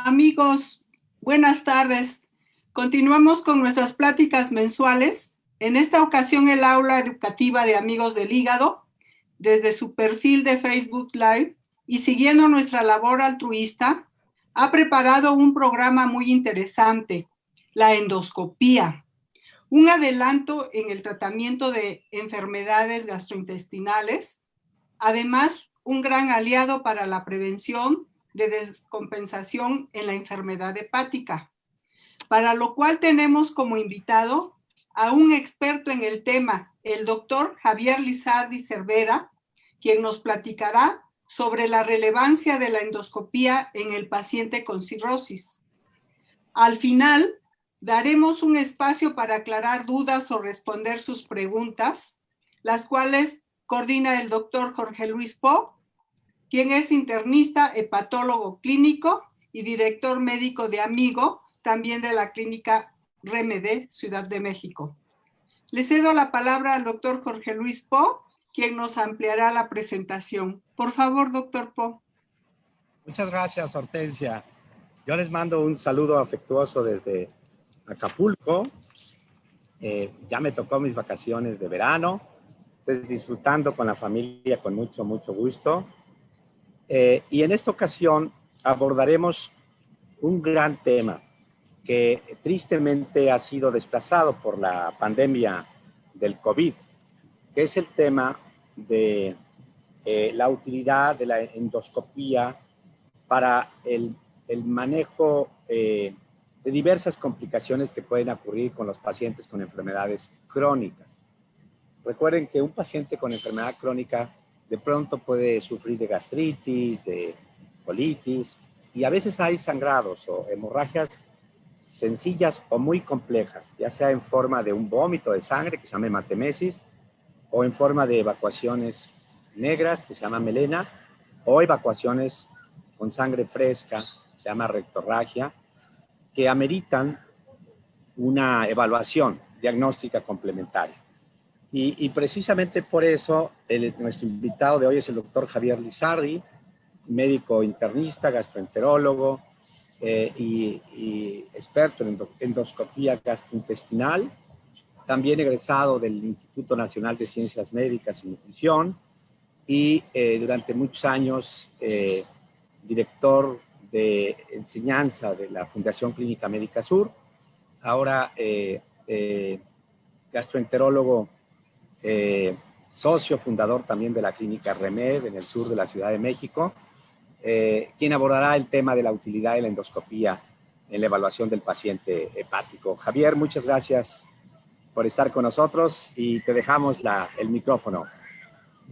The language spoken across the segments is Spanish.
Amigos, buenas tardes. Continuamos con nuestras pláticas mensuales. En esta ocasión, el aula educativa de Amigos del Hígado, desde su perfil de Facebook Live y siguiendo nuestra labor altruista, ha preparado un programa muy interesante, la endoscopía, un adelanto en el tratamiento de enfermedades gastrointestinales, además un gran aliado para la prevención de descompensación en la enfermedad hepática, para lo cual tenemos como invitado a un experto en el tema, el doctor Javier Lizardi Cervera, quien nos platicará sobre la relevancia de la endoscopía en el paciente con cirrosis. Al final, daremos un espacio para aclarar dudas o responder sus preguntas, las cuales coordina el doctor Jorge Luis Po, quien es internista, hepatólogo clínico y director médico de Amigo, también de la clínica RMD, Ciudad de México. Le cedo la palabra al doctor Jorge Luis Po, quien nos ampliará la presentación. Por favor, doctor Po. Muchas gracias, Hortensia. Yo les mando un saludo afectuoso desde Acapulco. Ya me tocó mis vacaciones de verano. Estoy disfrutando con la familia con mucho gusto. Y en esta ocasión abordaremos un gran tema que tristemente ha sido desplazado por la pandemia del COVID, que es el tema de la utilidad de la endoscopía para el manejo de diversas complicaciones que pueden ocurrir con los pacientes con enfermedades crónicas. Recuerden que un paciente con enfermedad crónica de pronto puede sufrir de gastritis, de colitis, y a veces hay sangrados o hemorragias sencillas o muy complejas, ya sea en forma de un vómito de sangre que se llama hematemesis, o en forma de evacuaciones negras que se llama melena, o evacuaciones con sangre fresca, se llama rectorragia, que ameritan una evaluación diagnóstica complementaria. Y precisamente por eso nuestro invitado de hoy es el doctor Javier Lizardi, médico internista, gastroenterólogo y experto en endoscopía gastrointestinal, también egresado del Instituto Nacional de Ciencias Médicas y Nutrición y durante muchos años director de enseñanza de la Fundación Clínica Médica Sur, ahora gastroenterólogo, socio fundador también de la clínica REMED en el sur de la Ciudad de México, quien abordará el tema de la utilidad de la endoscopía en la evaluación del paciente hepático. Javier, muchas gracias por estar con nosotros y te dejamos el micrófono.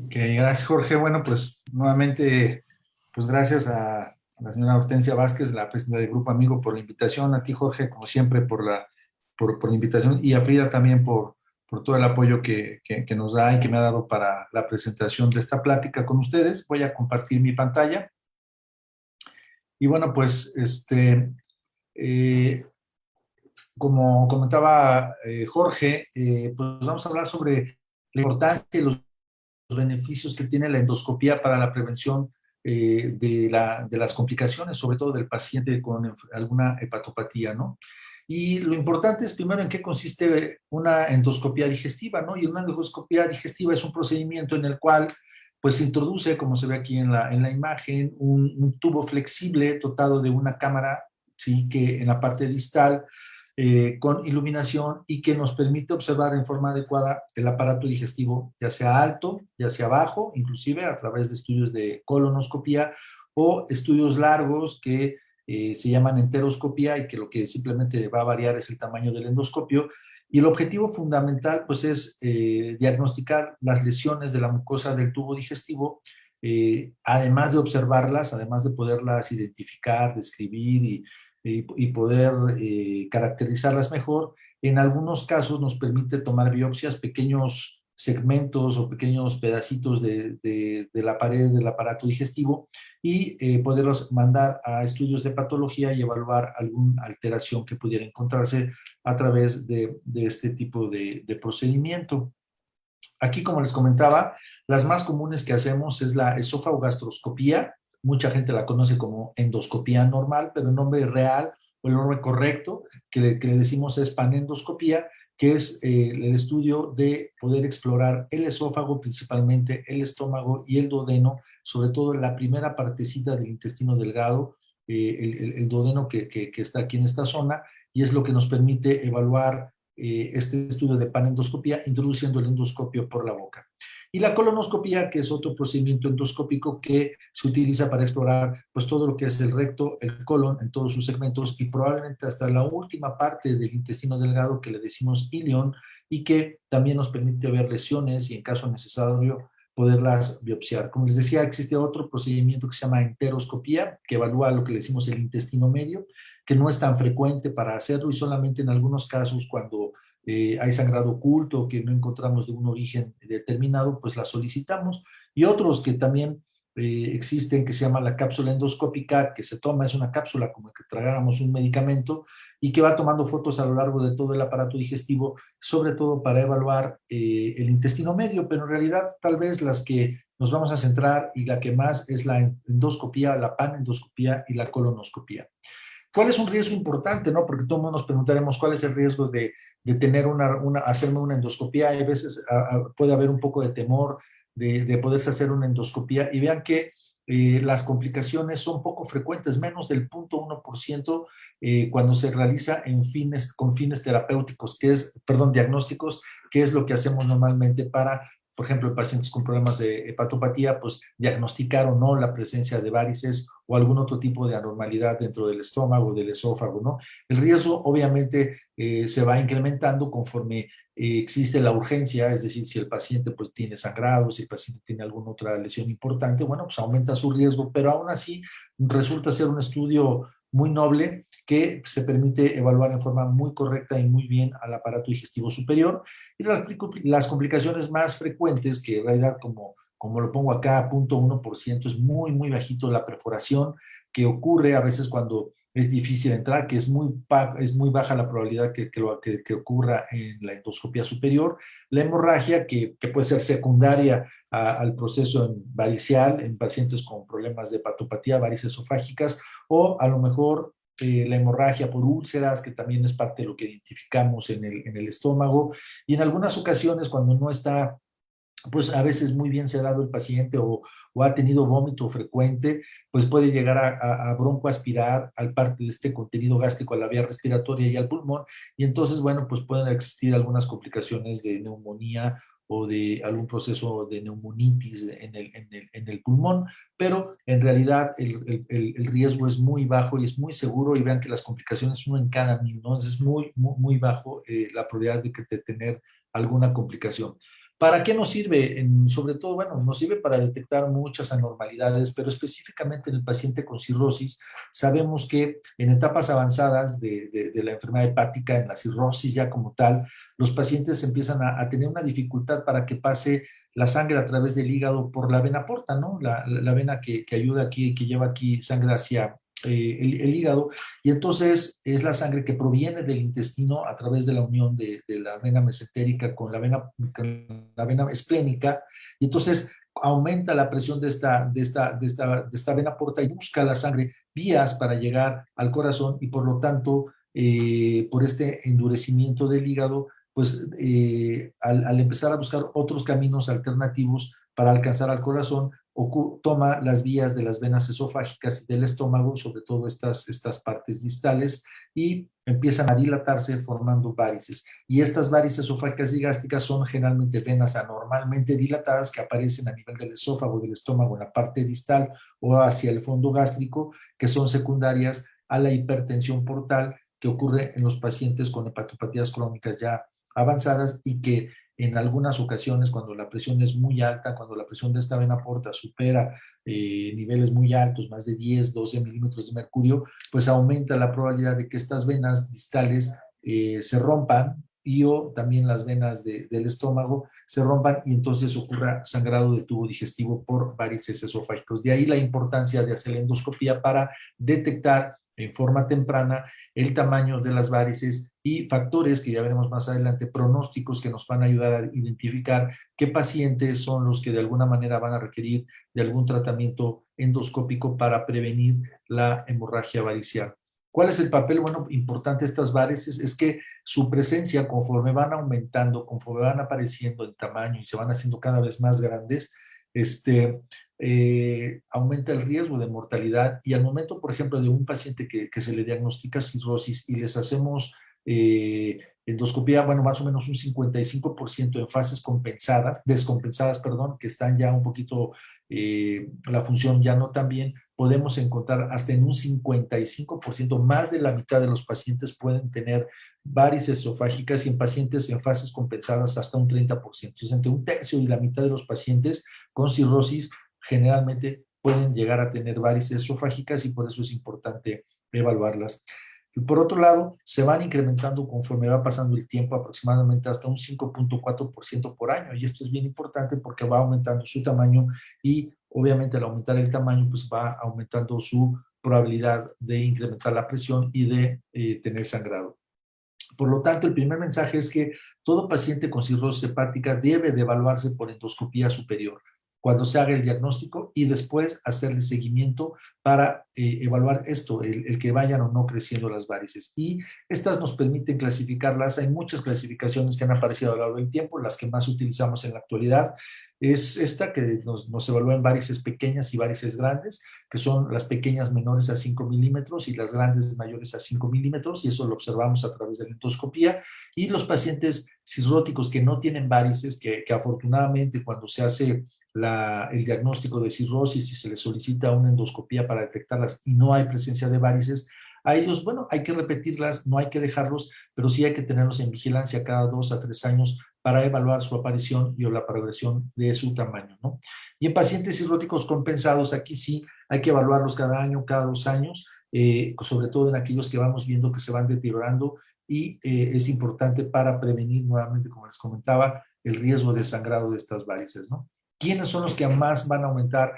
Ok, gracias Jorge. Bueno, pues nuevamente, pues gracias a la señora Hortensia Vázquez, la presidenta del Grupo Amigo, por la invitación, a ti Jorge, como siempre, por la invitación, y a Frida también por todo el apoyo que nos da y que me ha dado para la presentación de esta plática con ustedes. Voy a compartir mi pantalla. Y bueno, pues, como comentaba Jorge, pues vamos a hablar sobre la importancia y los beneficios que tiene la endoscopía para la prevención de las complicaciones, sobre todo del paciente con alguna hepatopatía, ¿no? Y lo importante es primero en qué consiste una endoscopía digestiva, ¿no? Y una endoscopía digestiva es un procedimiento en el cual pues se introduce, como se ve aquí en la imagen, un tubo flexible dotado de una cámara, ¿sí? Que en la parte distal con iluminación y que nos permite observar en forma adecuada el aparato digestivo, ya sea alto, ya sea bajo, inclusive a través de estudios de colonoscopía o estudios largos que se llaman enteroscopía y que lo que simplemente va a variar es el tamaño del endoscopio. Y el objetivo fundamental pues es diagnosticar las lesiones de la mucosa del tubo digestivo, además de observarlas, además de poderlas identificar, describir y poder caracterizarlas mejor. En algunos casos nos permite tomar biopsias, pequeños segmentos o pequeños pedacitos de la pared del aparato digestivo y poderlos mandar a estudios de patología y evaluar alguna alteración que pudiera encontrarse a través de este tipo de procedimiento. Aquí, como les comentaba, las más comunes que hacemos es la esofagogastroscopía, mucha gente la conoce como endoscopía normal, pero el nombre real o el nombre correcto que le decimos es panendoscopía, que es el estudio de poder explorar el esófago, principalmente el estómago y el duodeno, sobre todo la primera partecita del intestino delgado, el duodeno que está aquí en esta zona, y es lo que nos permite evaluar este estudio de panendoscopía, introduciendo el endoscopio por la boca. Y la colonoscopía, que es otro procedimiento endoscópico que se utiliza para explorar pues, todo lo que es el recto, el colon en todos sus segmentos y probablemente hasta la última parte del intestino delgado que le decimos ilion, y que también nos permite ver lesiones y en caso necesario poderlas biopsiar. Como les decía, existe otro procedimiento que se llama enteroscopía, que evalúa lo que le decimos el intestino medio, que no es tan frecuente para hacerlo y solamente en algunos casos cuando hay sangrado oculto que no encontramos de un origen determinado, pues la solicitamos. Y otros que también existen, que se llama la cápsula endoscópica, que se toma, es una cápsula como que tragáramos un medicamento y que va tomando fotos a lo largo de todo el aparato digestivo, sobre todo para evaluar el intestino medio, pero en realidad tal vez las que nos vamos a centrar y la que más es la endoscopía, la panendoscopía y la colonoscopía. ¿Cuál es un riesgo importante, no? Porque todos nos preguntaremos cuál es el riesgo de tener hacerme una endoscopía. Hay veces puede haber un poco de temor de poderse hacer una endoscopía y vean que las complicaciones son poco frecuentes, menos del 0.1% cuando se realiza con fines terapéuticos, diagnósticos, que es lo que hacemos normalmente para, por ejemplo, en pacientes con problemas de hepatopatía, pues diagnosticar o no la presencia de varices o algún otro tipo de anormalidad dentro del estómago, del esófago, ¿no? El riesgo obviamente se va incrementando conforme existe la urgencia, es decir, si el paciente pues tiene sangrado, si el paciente tiene alguna otra lesión importante, bueno, pues aumenta su riesgo, pero aún así resulta ser un estudio muy noble que se permite evaluar en forma muy correcta y muy bien al aparato digestivo superior. Y las complicaciones más frecuentes, que en realidad como lo pongo acá, 0.1%, es muy, muy bajito la perforación, que ocurre a veces cuando es difícil entrar, que es muy baja la probabilidad que ocurra en la endoscopia superior. La hemorragia, que puede ser secundaria al proceso varicial en pacientes con problemas de hepatopatía, varices esofágicas, o a lo mejor la hemorragia por úlceras, que también es parte de lo que identificamos en el estómago, y en algunas ocasiones cuando no está pues a veces muy bien sedado el paciente o ha tenido vómito frecuente, pues puede llegar a broncoaspirar al parte de este contenido gástrico a la vía respiratoria y al pulmón, y entonces, bueno, pues pueden existir algunas complicaciones de neumonía o de algún proceso de neumonitis en el pulmón, pero en realidad el riesgo es muy bajo y es muy seguro, y vean que las complicaciones uno en cada 1000, ¿no? Es muy, muy, muy bajo la probabilidad de tener alguna complicación. ¿Para qué nos sirve? Sobre todo, bueno, nos sirve para detectar muchas anormalidades, pero específicamente en el paciente con cirrosis, sabemos que en etapas avanzadas de la enfermedad hepática, en la cirrosis ya como tal, los pacientes empiezan a tener una dificultad para que pase la sangre a través del hígado por la vena porta, ¿no? La vena que ayuda aquí, que lleva aquí sangre hacia el hígado, y entonces es la sangre que proviene del intestino a través de la unión de la vena mesentérica con la vena esplénica, y entonces aumenta la presión de esta vena porta y busca la sangre vías para llegar al corazón, y por lo tanto, por este endurecimiento del hígado, pues al empezar a buscar otros caminos alternativos para alcanzar al corazón, toma las vías de las venas esofágicas y del estómago, sobre todo estas partes distales, y empiezan a dilatarse formando varices. Y estas varices esofágicas y gástricas son generalmente venas anormalmente dilatadas que aparecen a nivel del esófago, del estómago, en la parte distal o hacia el fondo gástrico, que son secundarias a la hipertensión portal que ocurre en los pacientes con hepatopatías crónicas ya avanzadas, y que en algunas ocasiones, cuando la presión es muy alta, cuando la presión de esta vena porta supera niveles muy altos, más de 10, 12 milímetros de mercurio, pues aumenta la probabilidad de que estas venas distales se rompan, y o también las venas del estómago se rompan, y entonces ocurra sangrado de tubo digestivo por varices esofágicos. De ahí la importancia de hacer la endoscopía para detectar en forma temprana el tamaño de las varices y factores que ya veremos más adelante, pronósticos que nos van a ayudar a identificar qué pacientes son los que de alguna manera van a requerir de algún tratamiento endoscópico para prevenir la hemorragia varicial. ¿Cuál es el papel? Bueno, importante de estas varices es que su presencia, conforme van aumentando, conforme van apareciendo en tamaño y se van haciendo cada vez más grandes, aumenta el riesgo de mortalidad. Y al momento, por ejemplo, de un paciente que se le diagnostica cirrosis y les hacemos endoscopía, bueno, más o menos un 55% en fases descompensadas, perdón, que están ya un poquito, la función ya no tan bien, podemos encontrar hasta en un 55%, más de la mitad de los pacientes pueden tener varices esofágicas y en pacientes en fases compensadas hasta un 30%. Entonces, entre un tercio y la mitad de los pacientes con cirrosis generalmente pueden llegar a tener varices esofágicas y por eso es importante evaluarlas. Y por otro lado, se van incrementando conforme va pasando el tiempo, aproximadamente hasta un 5.4% por año. Y esto es bien importante porque va aumentando su tamaño y obviamente al aumentar el tamaño, pues va aumentando su probabilidad de incrementar la presión y de tener sangrado. Por lo tanto, el primer mensaje es que todo paciente con cirrosis hepática debe de evaluarse por endoscopía superior cuando se haga el diagnóstico y después hacerle seguimiento para evaluar esto, el que vayan o no creciendo las varices. Y estas nos permiten clasificarlas. Hay muchas clasificaciones que han aparecido a lo largo del tiempo. Las que más utilizamos en la actualidad es esta que nos evalúa en varices pequeñas y varices grandes, que son las pequeñas menores a 5 milímetros y las grandes mayores a 5 milímetros, y eso lo observamos a través de la endoscopía. Y los pacientes cirróticos que no tienen varices, que afortunadamente cuando se hace el diagnóstico de cirrosis y se les solicita una endoscopía para detectarlas y no hay presencia de varices, a ellos, bueno, hay que repetirlas, no hay que dejarlos, pero sí hay que tenerlos en vigilancia cada 2 a 3 años para evaluar su aparición y o la progresión de su tamaño, ¿no? Y en pacientes cirróticos compensados, aquí sí hay que evaluarlos cada año, cada 2 años, sobre todo en aquellos que vamos viendo que se van deteriorando y es importante para prevenir nuevamente, como les comentaba, el riesgo de sangrado de estas varices, ¿no? ¿Quiénes son los que más van a aumentar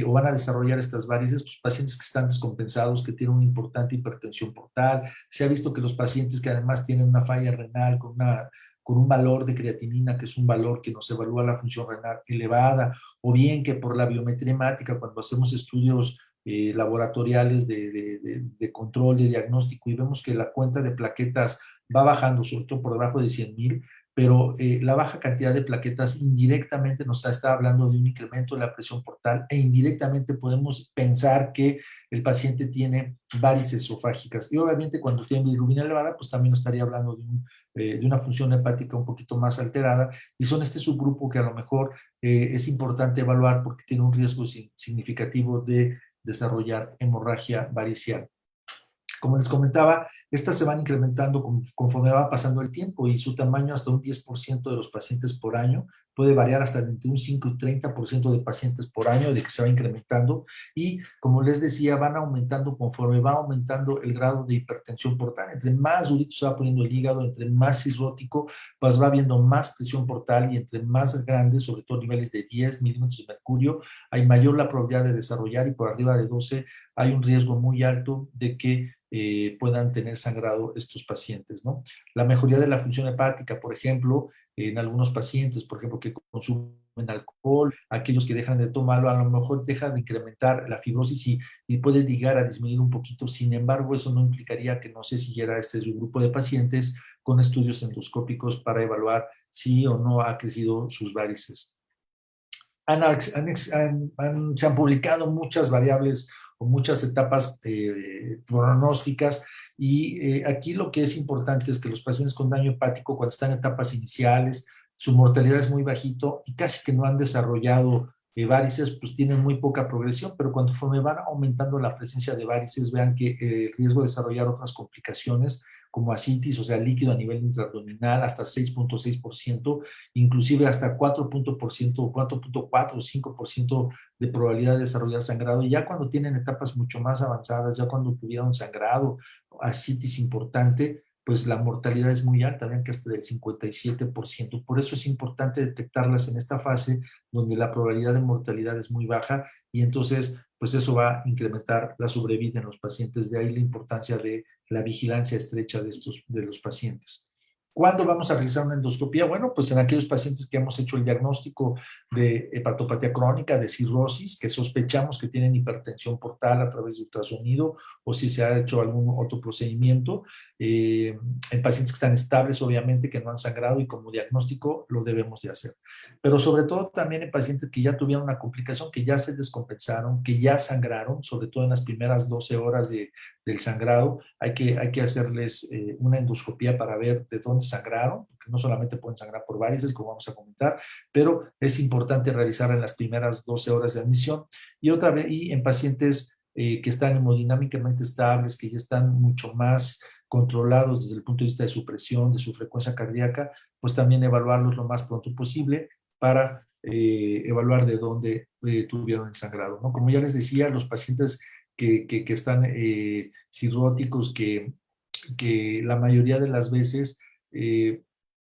o van a desarrollar estas varices? Pues pacientes que están descompensados, que tienen una importante hipertensión portal. Se ha visto que los pacientes que además tienen una falla renal con un valor de creatinina, que es un valor que nos evalúa la función renal elevada, o bien que por la biometría hemática, cuando hacemos estudios laboratoriales de control, de diagnóstico, y vemos que la cuenta de plaquetas va bajando, sobre todo por debajo de 100,000, pero la baja cantidad de plaquetas indirectamente nos está hablando de un incremento de la presión portal e indirectamente podemos pensar que el paciente tiene varices esofágicas. Y obviamente cuando tiene bilirrubina elevada, pues también nos estaría hablando de una función hepática un poquito más alterada y son este subgrupo que a lo mejor es importante evaluar porque tiene un riesgo significativo de desarrollar hemorragia varicial. Como les comentaba, estas se van incrementando conforme va pasando el tiempo y su tamaño hasta un 10% de los pacientes por año, puede variar hasta entre un 5 y 30% de pacientes por año de que se va incrementando y como les decía, van aumentando conforme va aumentando el grado de hipertensión portal. Entre más durito se va poniendo el hígado, entre más cirrótico, pues va habiendo más presión portal y entre más grandes, sobre todo niveles de 10 milímetros de mercurio, hay mayor la probabilidad de desarrollar y por arriba de 12 hay un riesgo muy alto de que puedan tener sangrado estos pacientes, ¿no? La mejoría de la función hepática, por ejemplo, en algunos pacientes, por ejemplo, que consumen alcohol, aquellos que dejan de tomarlo, a lo mejor deja de incrementar la fibrosis y puede llegar a disminuir un poquito. Sin embargo, eso no implicaría que no se siguiera este grupo de pacientes con estudios endoscópicos para evaluar si o no ha crecido sus varices. Se han publicado muchas variables o muchas etapas pronósticas y aquí lo que es importante es que los pacientes con daño hepático cuando están en etapas iniciales, su mortalidad es muy bajito y casi que no han desarrollado varices, pues tienen muy poca progresión, pero conforme van aumentando la presencia de varices, vean que el riesgo de desarrollar otras complicaciones como ascitis, o sea, líquido a nivel intraabdominal, hasta 6.6%, inclusive hasta 4.4 o 5% de probabilidad de desarrollar sangrado. Y ya cuando tienen etapas mucho más avanzadas, ya cuando tuvieron sangrado, ascitis importante, pues la mortalidad es muy alta, vean que hasta del 57%. Por eso es importante detectarlas en esta fase donde la probabilidad de mortalidad es muy baja y entonces pues eso va a incrementar la sobrevida en los pacientes. De ahí la importancia de la vigilancia estrecha de los pacientes. ¿Cuándo vamos a realizar una endoscopía? Bueno, pues en aquellos pacientes que hemos hecho el diagnóstico de hepatopatía crónica, de cirrosis, que sospechamos que tienen hipertensión portal a través de ultrasonido o si se ha hecho algún otro procedimiento. En pacientes que están estables, obviamente, que no han sangrado y como diagnóstico lo debemos de hacer. Pero sobre todo también en pacientes que ya tuvieron una complicación, que ya se descompensaron, que ya sangraron, sobre todo en las primeras 12 horas del sangrado, hay que hacerles una endoscopía para ver de dónde sangraron, porque no solamente pueden sangrar por varices, como vamos a comentar, pero es importante realizarla en las primeras 12 horas de admisión y otra vez, y en pacientes que están hemodinámicamente estables, que ya están mucho más controlados desde el punto de vista de su presión, de su frecuencia cardíaca, pues también evaluarlos lo más pronto posible para evaluar de dónde tuvieron el sangrado, ¿no? Como ya les decía, los pacientes que están cirróticos, que la mayoría de las veces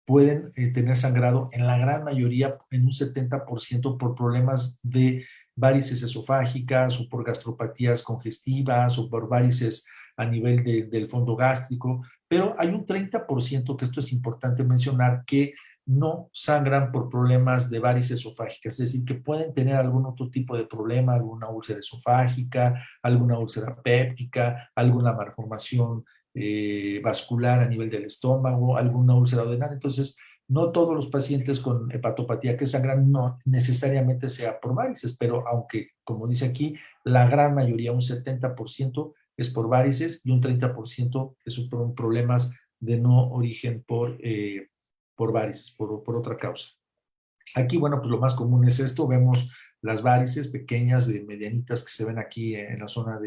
pueden tener sangrado, en la gran mayoría, en un 70% por problemas de varices esofágicas o por gastropatías congestivas o por varices a nivel del fondo gástrico, pero hay un 30%, que esto es importante mencionar, que no sangran por problemas de varices esofágicas, es decir, que pueden tener algún otro tipo de problema, alguna úlcera esofágica, alguna úlcera péptica, alguna malformación vascular a nivel del estómago, alguna úlcera duodenal. Entonces, no todos los pacientes con hepatopatía que sangran no necesariamente sea por varices, pero aunque, como dice aquí, la gran mayoría, un 70%, es por varices y un 30% es por problemas de no origen por varices, por otra causa. Aquí, bueno, pues lo más común es esto. Vemos las varices pequeñas, de medianitas, que se ven aquí en la zona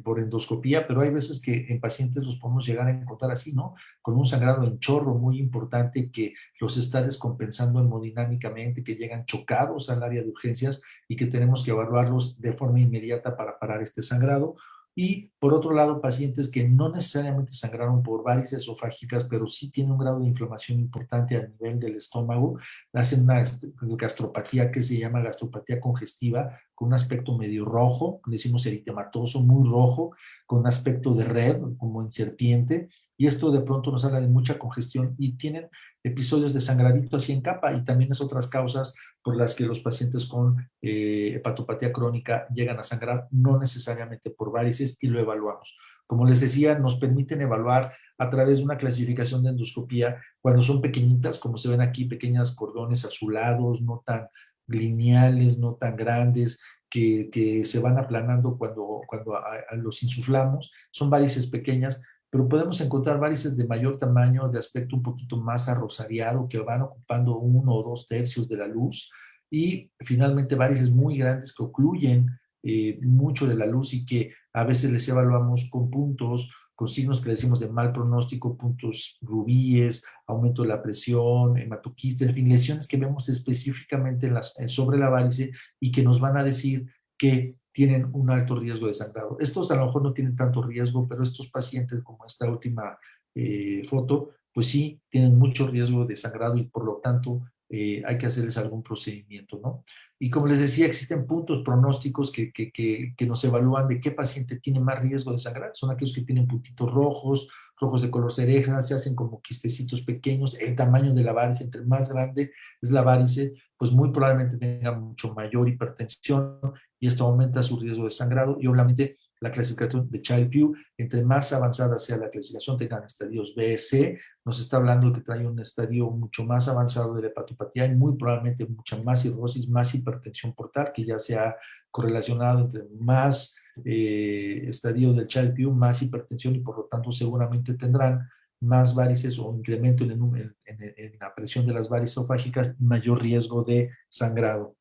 por endoscopía, pero hay veces que en pacientes los podemos llegar a encontrar así, ¿no? Con un sangrado en chorro muy importante que los está descompensando hemodinámicamente, que llegan chocados al área de urgencias y que tenemos que evaluarlos de forma inmediata para parar este sangrado. Y por otro lado, pacientes que no necesariamente sangraron por varices esofágicas, pero sí tienen un grado de inflamación importante a nivel del estómago, hacen una gastropatía que se llama gastropatía congestiva, con un aspecto medio rojo, decimos eritematoso, muy rojo, con aspecto de red, como en serpiente, y esto de pronto nos habla de mucha congestión y tienen episodios de sangradito así en capa, y también es otras causas por las que los pacientes con hepatopatía crónica llegan a sangrar, no necesariamente por varices, y lo evaluamos. Como les decía, nos permiten evaluar a través de una clasificación de endoscopía cuando son pequeñitas, como se ven aquí, pequeños cordones azulados, no tan lineales, no tan grandes, que se van aplanando cuando los insuflamos. Son varices pequeñas, pero podemos encontrar varices de mayor tamaño, de aspecto un poquito más arrosariado, que van ocupando 1 o 2 tercios de la luz, y finalmente varices muy grandes que ocluyen mucho de la luz y que a veces les evaluamos con puntos, con signos que decimos de mal pronóstico, puntos rubíes, aumento de la presión, hematoquistes, en fin, lesiones que vemos específicamente sobre la varice y que nos van a decir que tienen un alto riesgo de sangrado. Estos a lo mejor no tienen tanto riesgo, pero estos pacientes, como esta última foto, pues sí tienen mucho riesgo de sangrado y por lo tanto hay que hacerles algún procedimiento, ¿no? Y como les decía, existen puntos pronósticos que nos evalúan de qué paciente tiene más riesgo de sangrar. Son aquellos que tienen puntitos rojos, rojos de color cereja, se hacen como quistecitos pequeños. El tamaño de la varice, entre más grande es la varice, pues muy probablemente tenga mucho mayor hipertensión y esto aumenta su riesgo de sangrado. Y obviamente la clasificación de Child-Pugh, entre más avanzada sea la clasificación, tengan estadios B, C, nos está hablando que trae un estadio mucho más avanzado de la hepatopatía y muy probablemente mucha más cirrosis, más hipertensión portal, que ya se ha correlacionado entre más estadio del Child-Pugh, más hipertensión, y por lo tanto seguramente tendrán más varices o incremento en la presión de las varices esofágicas y mayor riesgo de sangrado.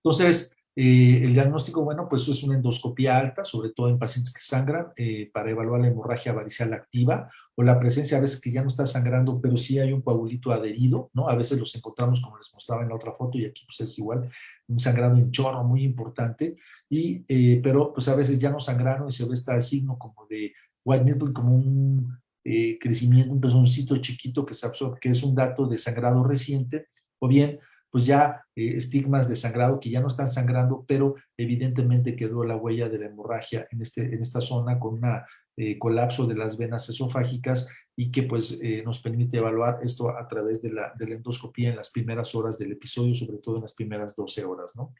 Entonces, el diagnóstico, bueno, pues es una endoscopía alta, sobre todo en pacientes que sangran, para evaluar la hemorragia varicial activa o la presencia a veces que ya no está sangrando, pero sí hay un coagulito adherido, ¿no? A veces los encontramos, como les mostraba en la otra foto, y aquí pues es igual, un sangrado en chorro muy importante, pero pues a veces ya no sangraron y se ve este signo como de white nipple, como crecimiento, un pezoncito chiquito que se absorbe, que es un dato de sangrado reciente, o bien pues ya estigmas de sangrado que ya no están sangrando, pero evidentemente quedó la huella de la hemorragia en esta zona con un colapso de las venas esofágicas y que pues nos permite evaluar esto a través de la endoscopía en las primeras horas del episodio, sobre todo en las primeras 12 horas, ¿no?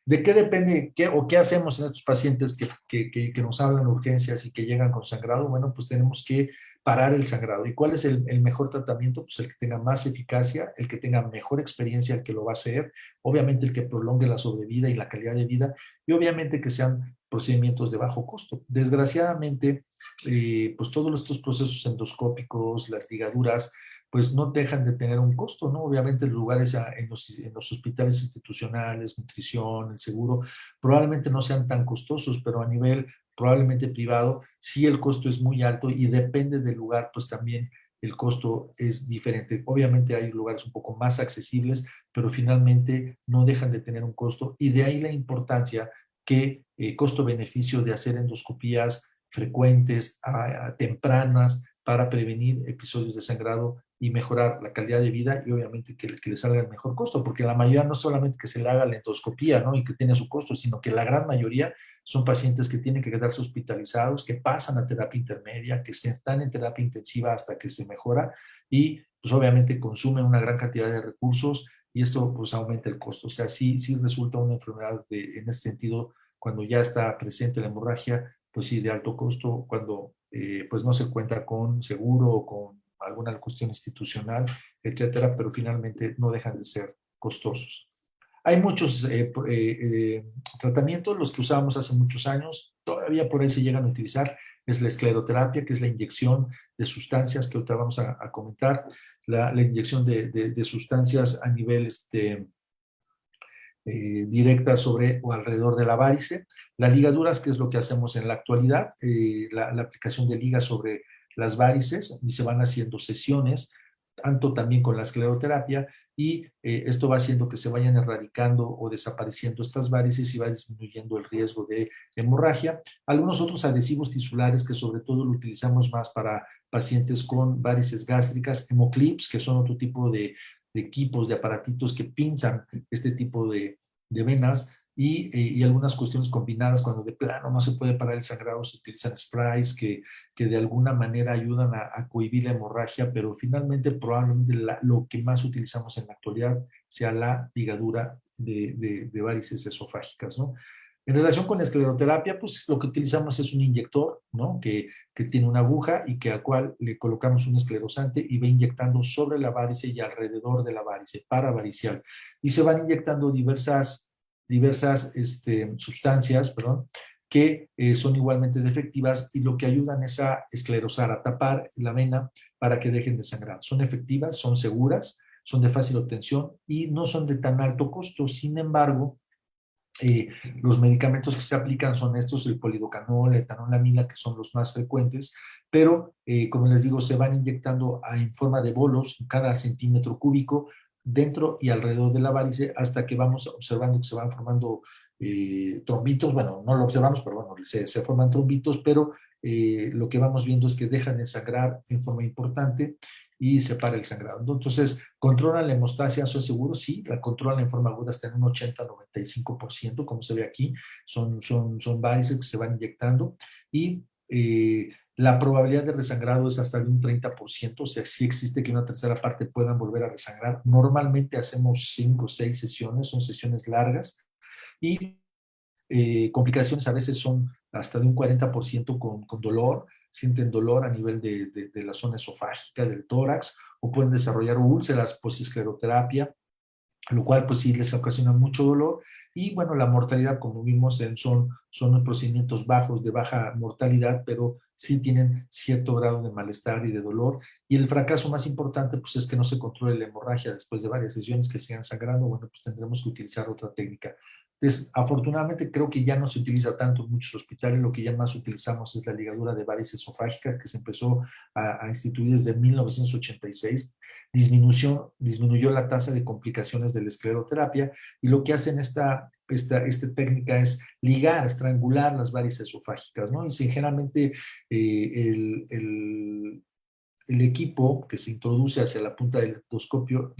¿De qué depende qué hacemos en estos pacientes que nos hablan urgencias y que llegan con sangrado? Bueno, pues tenemos que parar el sangrado. ¿Y cuál es el mejor tratamiento? Pues el que tenga más eficacia, el que tenga mejor experiencia, el que lo va a hacer, obviamente el que prolongue la sobrevida y la calidad de vida, y obviamente que sean procedimientos de bajo costo. Desgraciadamente, pues todos estos procesos endoscópicos, las ligaduras, pues no dejan de tener un costo, ¿no? Obviamente los lugares en los hospitales institucionales, nutrición, el seguro, probablemente no sean tan costosos, pero a nivel probablemente privado, sí el costo es muy alto y depende del lugar, pues también el costo es diferente. Obviamente hay lugares un poco más accesibles, pero finalmente no dejan de tener un costo y de ahí la importancia que costo-beneficio de hacer endoscopías frecuentes, tempranas, para prevenir episodios de sangrado y mejorar la calidad de vida y obviamente que le salga el mejor costo, porque la mayoría no solamente que se le haga la endoscopía, ¿no? Y que tiene su costo, sino que la gran mayoría son pacientes que tienen que quedarse hospitalizados, que pasan a terapia intermedia, que están en terapia intensiva hasta que se mejora y pues obviamente consumen una gran cantidad de recursos y esto pues aumenta el costo. O sea, sí resulta una enfermedad en este sentido cuando ya está presente la hemorragia, pues sí, de alto costo, cuando pues no se cuenta con seguro o con alguna cuestión institucional, etcétera, pero finalmente no dejan de ser costosos. Hay muchos tratamientos, los que usábamos hace muchos años, todavía por ahí se llegan a utilizar, es la escleroterapia, que es la inyección de sustancias que ahorita vamos a comentar, la inyección de sustancias a nivel directa sobre o alrededor de la varice. Las ligaduras, que es lo que hacemos en la actualidad, la aplicación de ligas sobre las varices y se van haciendo sesiones, tanto también con la escleroterapia y esto va haciendo que se vayan erradicando o desapareciendo estas varices y va disminuyendo el riesgo de hemorragia. Algunos otros adhesivos tisulares que sobre todo lo utilizamos más para pacientes con varices gástricas, hemoclips, que son otro tipo de equipos, de aparatitos que pinzan este tipo de venas y algunas cuestiones combinadas cuando de plano no se puede parar el sangrado, se utilizan sprays que de alguna manera ayudan a cohibir la hemorragia, pero finalmente probablemente lo que más utilizamos en la actualidad sea la ligadura de varices esofágicas, ¿no? En relación con la escleroterapia, pues lo que utilizamos es un inyector, ¿no? Que tiene una aguja y que al cual le colocamos un esclerosante y va inyectando sobre la varice y alrededor de la varice, paravaricial. Y se van inyectando diversas sustancias, perdón, que son igualmente efectivas y lo que ayudan es a esclerosar, a tapar la vena para que dejen de sangrar. Son efectivas, son seguras, son de fácil obtención y no son de tan alto costo. Sin embargo, los medicamentos que se aplican son estos, el polidocanol, la etanolamina, que son los más frecuentes, pero como les digo, se van inyectando en forma de bolos cada centímetro cúbico dentro y alrededor de la varice hasta que vamos observando que se van formando trombitos. Bueno, no lo observamos, pero bueno, se forman trombitos, pero lo que vamos viendo es que dejan de sangrar en forma importante y separa el sangrado. Entonces, ¿controlan la hemostasia? ¿Soy seguro? Sí, la controlan en forma aguda hasta en un 80-95%, como se ve aquí. Son varices que se van inyectando y la probabilidad de resangrado es hasta de un 30%, o sea, sí existe que una tercera parte puedan volver a resangrar. Normalmente hacemos 5 o 6 sesiones, son sesiones largas y complicaciones a veces son hasta de un 40% con dolor, sienten dolor a nivel de la zona esofágica, del tórax, o pueden desarrollar úlceras post-escleroterapia, lo cual pues sí les ocasiona mucho dolor. Y bueno, la mortalidad, como vimos, son procedimientos bajos, de baja mortalidad, pero sí tienen cierto grado de malestar y de dolor. Y el fracaso más importante pues es que no se controle la hemorragia después de varias sesiones que sigan sangrando. Bueno, pues tendremos que utilizar otra técnica. Afortunadamente creo que ya no se utiliza tanto en muchos hospitales, lo que ya más utilizamos es la ligadura de varices esofágicas que se empezó a instituir desde 1986. disminuyó la tasa de complicaciones de la escleroterapia, y lo que hacen esta técnica es ligar, estrangular las varices esofágicas, ¿no? Y si generalmente el equipo que se introduce hacia la punta del endoscopio,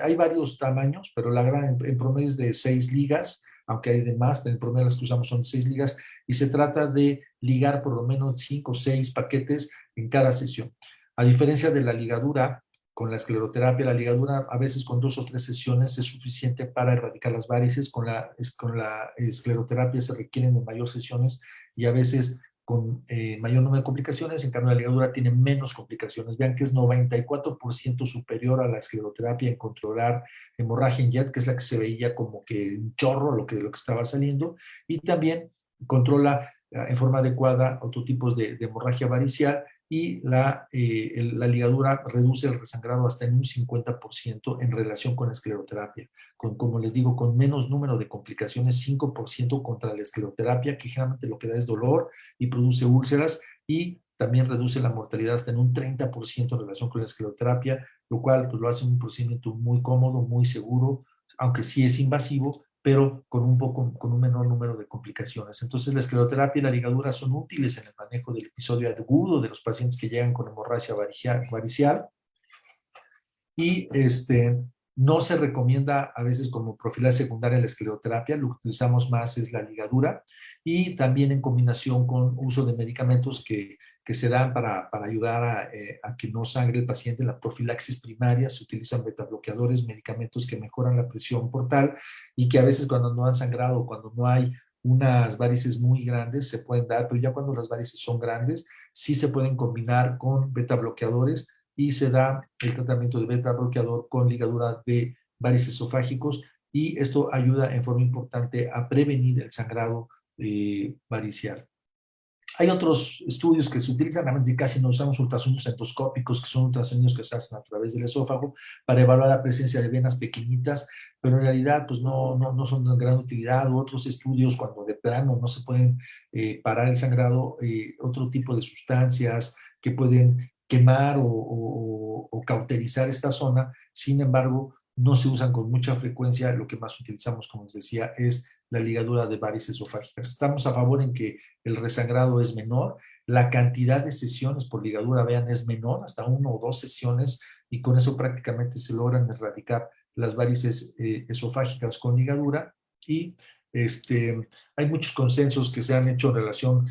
hay varios tamaños, pero la gran en promedio es de 6 ligas, aunque hay de más, pero en promedio las que usamos son 6 ligas, y se trata de ligar por lo menos 5 o 6 paquetes en cada sesión. A diferencia de la ligadura, con la escleroterapia, la ligadura a veces con 2 o 3 sesiones es suficiente para erradicar las varices. Con la escleroterapia se requieren de mayor sesiones y a veces con mayor número de complicaciones. En cambio, la ligadura tiene menos complicaciones. Vean que es 94% superior a la escleroterapia en controlar hemorragia en jet, que es la que se veía como que un chorro, lo que estaba saliendo, y también controla en forma adecuada otros tipos de hemorragia varicial, y la ligadura reduce el resangrado hasta en un 50% en relación con la escleroterapia. Como les digo, con menos número de complicaciones, 5% contra la escleroterapia, que generalmente lo que da es dolor y produce úlceras, y también reduce la mortalidad hasta en un 30% en relación con la escleroterapia, lo cual pues, lo hace un procedimiento muy cómodo, muy seguro, aunque sí es invasivo, pero con un menor número de complicaciones. Entonces, la escleroterapia y la ligadura son útiles en el manejo del episodio agudo de los pacientes que llegan con hemorragia varicial, y no se recomienda a veces como profilaxis secundaria la escleroterapia. Lo que utilizamos más es la ligadura, y también en combinación con uso de medicamentos que se dan para ayudar a que no sangre el paciente. En la profilaxis primaria se utilizan betabloqueadores, medicamentos que mejoran la presión portal, y que a veces cuando no han sangrado, cuando no hay unas varices muy grandes, se pueden dar, pero ya cuando las varices son grandes, sí se pueden combinar con betabloqueadores, y se da el tratamiento de beta bloqueador con ligadura de varices esofágicos, y esto ayuda en forma importante a prevenir el sangrado varicial. Hay otros estudios que se utilizan, realmente casi no usamos ultrasonidos endoscópicos, que son ultrasonidos que se hacen a través del esófago para evaluar la presencia de venas pequeñitas, pero en realidad pues no son de gran utilidad. U otros estudios, cuando de plano no se pueden parar el sangrado, otro tipo de sustancias que pueden quemar o cauterizar esta zona, sin embargo, no se usan con mucha frecuencia. Lo que más utilizamos, como les decía, es la ligadura de varices esofágicas. Estamos a favor en que el resangrado es menor, la cantidad de sesiones por ligadura, vean, es menor, hasta 1 o 2 sesiones, y con eso prácticamente se logran erradicar las varices esofágicas con ligadura. Y hay muchos consensos que se han hecho en relación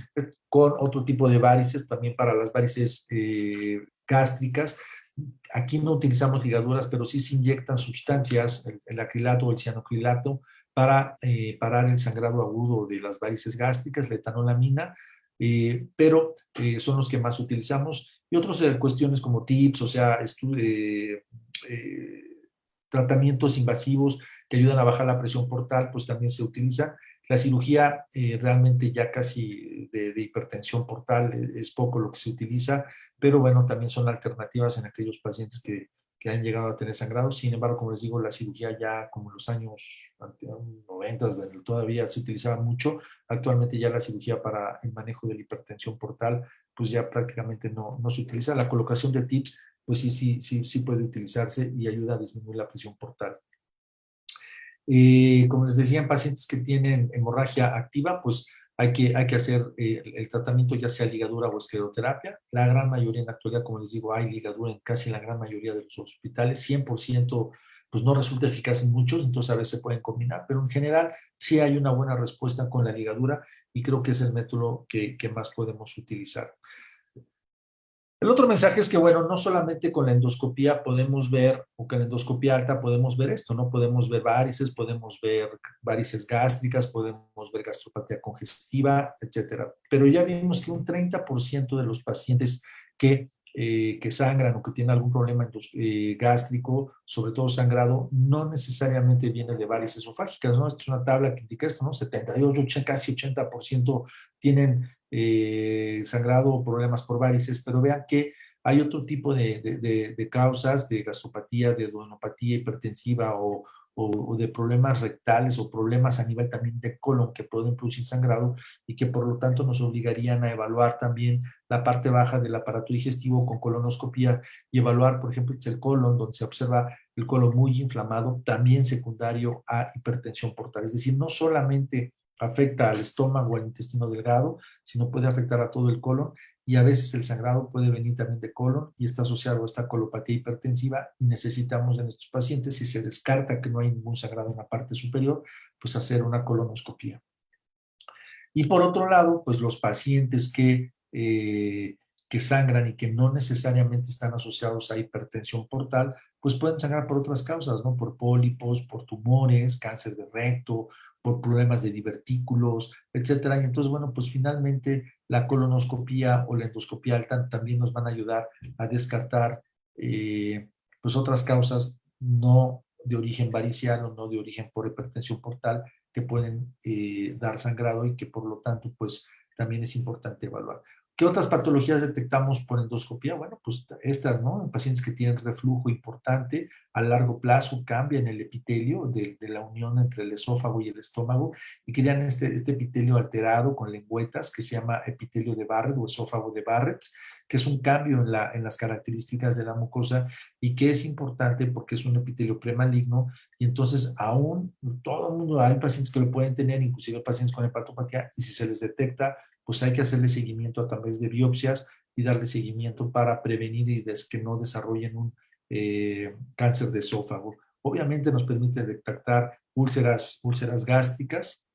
con otro tipo de varices, también para las varices gástricas. Aquí no utilizamos ligaduras, pero sí se inyectan sustancias, el acrilato o el cianoacrilato, para parar el sangrado agudo de las varices gástricas, la etanolamina, pero son los que más utilizamos. Y otras cuestiones como TIPS, o sea, tratamientos invasivos que ayudan a bajar la presión portal, pues también se utilizan. La cirugía realmente ya casi de hipertensión portal es poco lo que se utiliza, pero bueno, también son alternativas en aquellos pacientes que han llegado a tener sangrado. Sin embargo, como les digo, la cirugía ya como en los años 90 todavía se utilizaba mucho. Actualmente ya la cirugía para el manejo de la hipertensión portal pues ya prácticamente no se utiliza. La colocación de TIPS pues sí puede utilizarse y ayuda a disminuir la presión portal. Como les decía, en pacientes que tienen hemorragia activa, pues hay que hacer el tratamiento, ya sea ligadura o escleroterapia. La gran mayoría en la actualidad, como les digo, hay ligadura en casi la gran mayoría de los hospitales. 100% pues no resulta eficaz en muchos, entonces a veces se pueden combinar, pero en general sí hay una buena respuesta con la ligadura, y creo que es el método que más podemos utilizar. El otro mensaje es que, bueno, no solamente con la endoscopía podemos ver, o con la endoscopía alta podemos ver esto, ¿no? Podemos ver varices, podemos ver varices gástricas, podemos ver gastropatía congestiva, etcétera. Pero ya vimos que un 30% de los pacientes que sangran o que tienen algún problema gástrico, sobre todo sangrado, no necesariamente viene de varices esofágicas, ¿no? Esta es una tabla que indica esto, ¿no? 78, casi 80% tienen sangrado o problemas por varices, pero vean que hay otro tipo de causas de gastropatía, de duodenopatía hipertensiva o o de problemas rectales o problemas a nivel también de colon que pueden producir sangrado y que por lo tanto nos obligarían a evaluar también la parte baja del aparato digestivo con colonoscopía y evaluar, por ejemplo, el colon, donde se observa el colon muy inflamado, también secundario a hipertensión portal. Es decir, no solamente afecta al estómago o al intestino delgado, sino puede afectar a todo el colon y a veces el sangrado puede venir también de colon y está asociado a esta colopatía hipertensiva y necesitamos en estos pacientes, si se descarta que no hay ningún sangrado en la parte superior, pues hacer una colonoscopía. Y por otro lado, pues los pacientes que sangran y que no necesariamente están asociados a hipertensión portal, pues pueden sangrar por otras causas, ¿no? Por pólipos, por tumores, cáncer de recto, por problemas de divertículos, etcétera. Y entonces, bueno, pues finalmente la colonoscopía o la endoscopía alta también nos van a ayudar a descartar pues otras causas no de origen varicial o no de origen por hipertensión portal que pueden dar sangrado y que por lo tanto pues también es importante evaluar. ¿Qué otras patologías detectamos por endoscopía? Bueno, pues estas, ¿no? En pacientes que tienen reflujo importante, a largo plazo cambian el epitelio de la unión entre el esófago y el estómago y crean este epitelio alterado con lengüetas que se llama epitelio de Barrett o esófago de Barrett, que es un cambio en las características de la mucosa y que es importante porque es un epitelio premaligno y entonces aún todo el mundo, hay pacientes que lo pueden tener, inclusive pacientes con hepatopatía, y si se les detecta, pues hay que hacerle seguimiento a través de biopsias y darle seguimiento para prevenir y que no desarrollen un cáncer de esófago. Obviamente nos permite detectar úlceras gástricas,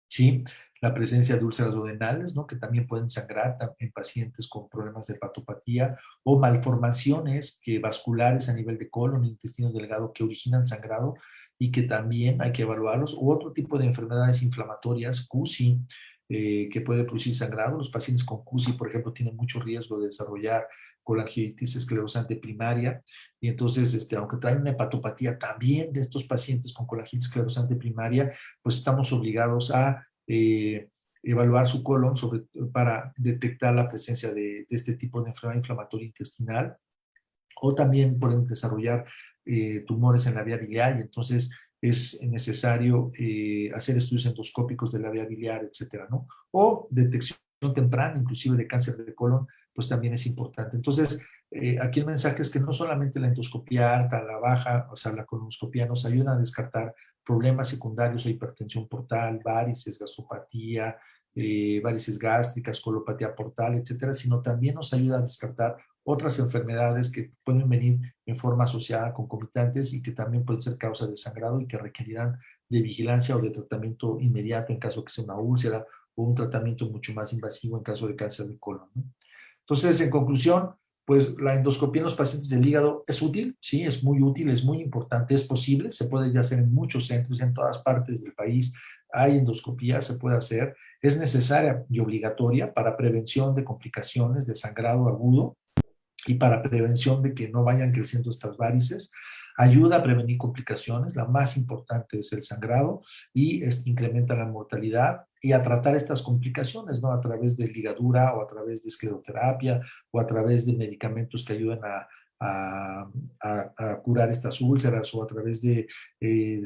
¿sí? La presencia de úlceras duodenales, ¿no? Que también pueden sangrar en pacientes con problemas de hepatopatía o malformaciones vasculares a nivel de colon e intestino delgado que originan sangrado y que también hay que evaluarlos, u otro tipo de enfermedades inflamatorias, CUSI, que puede producir sangrado. Los pacientes con CUSI, por ejemplo, tienen mucho riesgo de desarrollar colangitis esclerosante primaria y entonces, aunque traen una hepatopatía también de estos pacientes con colangitis esclerosante primaria, pues estamos obligados a evaluar su colon para detectar la presencia de este tipo de enfermedad inflamatoria intestinal, o también pueden desarrollar tumores en la vía biliar y entonces es necesario hacer estudios endoscópicos de la vía biliar, etcétera, ¿no? O detección temprana, inclusive de cáncer de colon, pues también es importante. Entonces, aquí el mensaje es que no solamente la endoscopía alta, la baja, o sea, la colonoscopía nos ayuda a descartar problemas secundarios o hipertensión portal, varices, gastropatía, varices gástricas, colopatía portal, etcétera, sino también nos ayuda a descartar otras enfermedades que pueden venir en forma asociada concomitantes y que también pueden ser causa de sangrado y que requerirán de vigilancia o de tratamiento inmediato en caso que sea una úlcera o un tratamiento mucho más invasivo en caso de cáncer de colon, ¿no? Entonces, en conclusión, pues la endoscopía en los pacientes del hígado es útil, sí, es muy útil, es muy importante, es posible, se puede ya hacer en muchos centros, en todas partes del país hay endoscopía, se puede hacer, es necesaria y obligatoria para prevención de complicaciones de sangrado agudo y para prevención de que no vayan creciendo estas varices. Ayuda a prevenir complicaciones, la más importante es el sangrado y incrementa la mortalidad y a tratar estas complicaciones, ¿no? A través de ligadura o a través de escleroterapia o a través de medicamentos que ayudan a curar estas úlceras o a través de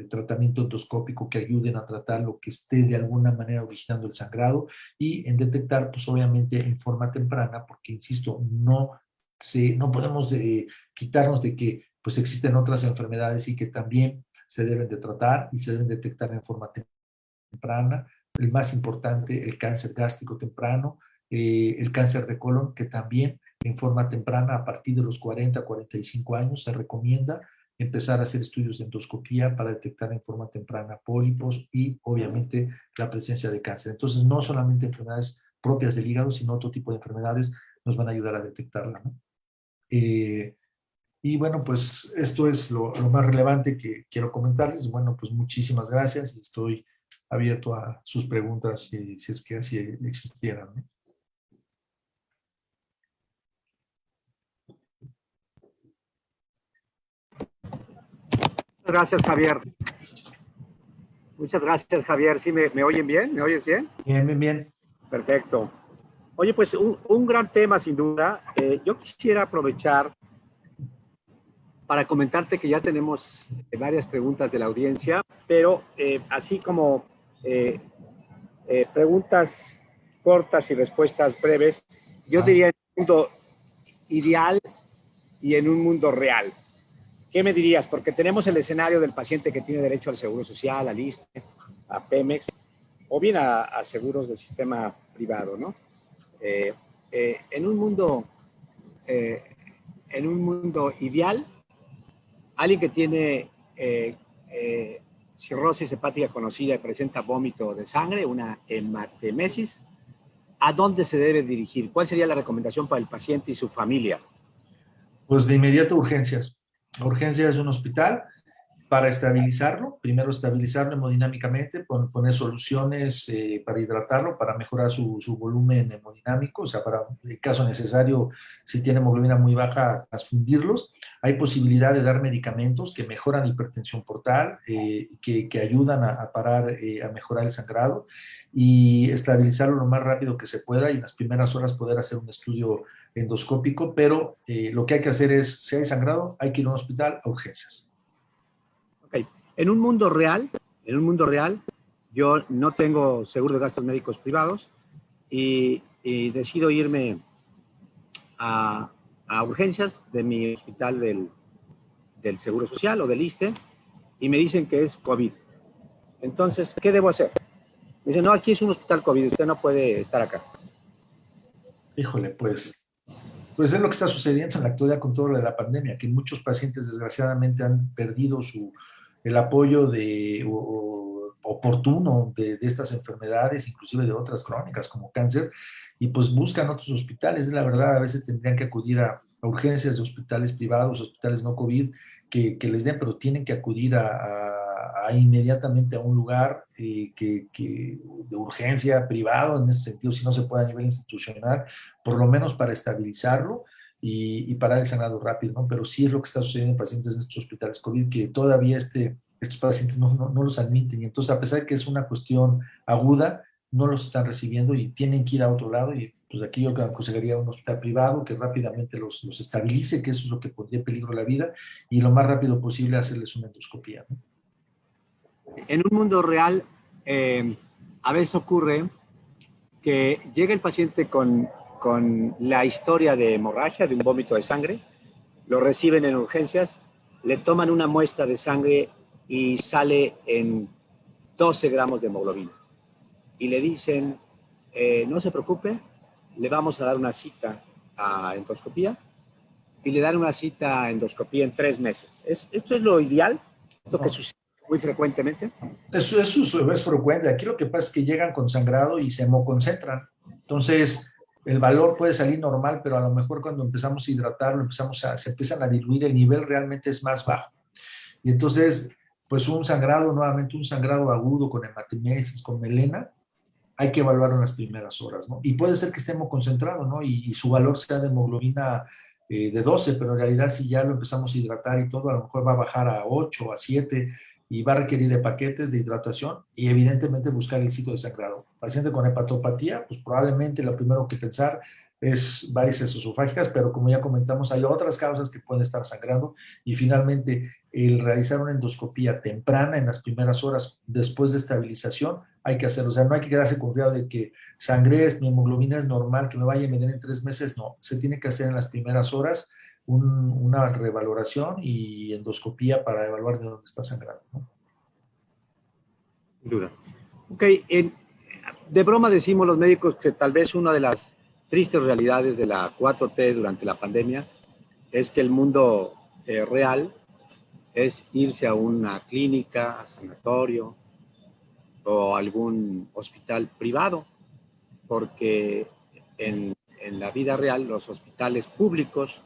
tratamiento endoscópico que ayuden a tratar lo que esté de alguna manera originando el sangrado y en detectar, pues obviamente en forma temprana, porque insisto, no podemos quitarnos de que pues existen otras enfermedades y que también se deben de tratar y se deben detectar en forma temprana. El más importante, el cáncer gástrico temprano, el cáncer de colon, que también en forma temprana, a partir de los 45 años, se recomienda empezar a hacer estudios de endoscopía para detectar en forma temprana pólipos y obviamente la presencia de cáncer. Entonces, no solamente enfermedades propias del hígado, sino otro tipo de enfermedades nos van a ayudar a detectarla, ¿no? Y bueno, pues esto es lo más relevante que quiero comentarles. Bueno, pues muchísimas gracias y estoy abierto a sus preguntas si es que así existieran, ¿no? Gracias, Javier. Muchas gracias, Javier. ¿Sí me oyen bien? ¿Me oyes bien? Bien, bien, bien. Perfecto. Oye, pues un gran tema, sin duda. Yo quisiera aprovechar para comentarte que ya tenemos varias preguntas de la audiencia, pero así como preguntas cortas y respuestas breves, yo diría en un mundo ideal y en un mundo real. ¿Qué me dirías? Porque tenemos el escenario del paciente que tiene derecho al Seguro Social, al ISSSTE, a Pemex, o bien a seguros del sistema privado, ¿no? En un mundo ideal, alguien que tiene cirrosis hepática conocida y presenta vómito de sangre, una hematemesis, ¿a dónde se debe dirigir? ¿Cuál sería la recomendación para el paciente y su familia? Pues de inmediato urgencias. Urgencias es un hospital para estabilizarlo, primero estabilizarlo hemodinámicamente, poner soluciones para hidratarlo, para mejorar su volumen hemodinámico, o sea, para, en caso necesario, si tiene hemoglobina muy baja, transfundirlos. Hay posibilidad de dar medicamentos que mejoran hipertensión portal, que ayudan a parar, a mejorar el sangrado y estabilizarlo lo más rápido que se pueda y en las primeras horas poder hacer un estudio endoscópico, pero lo que hay que hacer es, si hay sangrado, hay que ir a un hospital a urgencias. Okay. En un mundo real, yo no tengo seguro de gastos médicos privados y decido irme a urgencias de mi hospital del Seguro Social o del ISSSTE y me dicen que es COVID. Entonces, ¿qué debo hacer? Me dicen, no, aquí es un hospital COVID, usted no puede estar acá. Híjole, pues es lo que está sucediendo en la actualidad con todo lo de la pandemia, que muchos pacientes desgraciadamente han perdido el apoyo oportuno de estas enfermedades, inclusive de otras crónicas como cáncer, y pues buscan otros hospitales. La verdad, a veces tendrían que acudir a urgencias de hospitales privados, hospitales no COVID, que les den, pero tienen que acudir inmediatamente a un lugar de urgencia privado, en ese sentido, si no se puede a nivel institucional, por lo menos para estabilizarlo y parar el sangrado rápido, ¿no? Pero sí es lo que está sucediendo en pacientes en estos hospitales COVID, que todavía estos pacientes no los admiten, y entonces a pesar de que es una cuestión aguda, no los están recibiendo y tienen que ir a otro lado, y pues aquí yo aconsejaría un hospital privado que rápidamente los estabilice, que eso es lo que pondría en peligro la vida, y lo más rápido posible hacerles una endoscopía, ¿no? En un mundo real, a veces ocurre que llega el paciente con la historia de hemorragia, de un vómito de sangre, lo reciben en urgencias, le toman una muestra de sangre y sale en 12 gramos de hemoglobina. Y le dicen, no se preocupe, le vamos a dar una cita a endoscopía y le dan una cita a endoscopía en 3 meses. ¿Esto es lo ideal? ¿Esto que sucede muy frecuentemente? Eso es frecuente. Aquí lo que pasa es que llegan con sangrado y se hemoconcentran. Entonces, el valor puede salir normal, pero a lo mejor cuando empezamos a hidratarlo, se empiezan a diluir, el nivel realmente es más bajo. Y entonces, pues nuevamente un sangrado agudo con hematemesis, con melena, hay que evaluarlo en las primeras horas, ¿no? Y puede ser que esté hemoconcentrado, ¿no? Y su valor sea de hemoglobina de 12, pero en realidad si ya lo empezamos a hidratar y todo, a lo mejor va a bajar a 8, a 7 y va a requerir de paquetes de hidratación y evidentemente buscar el sitio de sangrado. Paciente con hepatopatía, pues probablemente lo primero que pensar es varices esofágicas, pero como ya comentamos, hay otras causas que pueden estar sangrando y finalmente el realizar una endoscopía temprana en las primeras horas después de estabilización, hay que hacerlo. O sea, no hay que quedarse confiado de que sangré, mi hemoglobina es normal, que me vaya a medir en 3 meses. No, se tiene que hacer en las primeras horas una revaloración y endoscopía para evaluar de dónde está sangrando, ¿no? Sin duda. Ok, de broma decimos los médicos que tal vez una de las tristes realidades de la 4T durante la pandemia es que el mundo real es irse a una clínica, sanatorio o algún hospital privado, porque en la vida real los hospitales públicos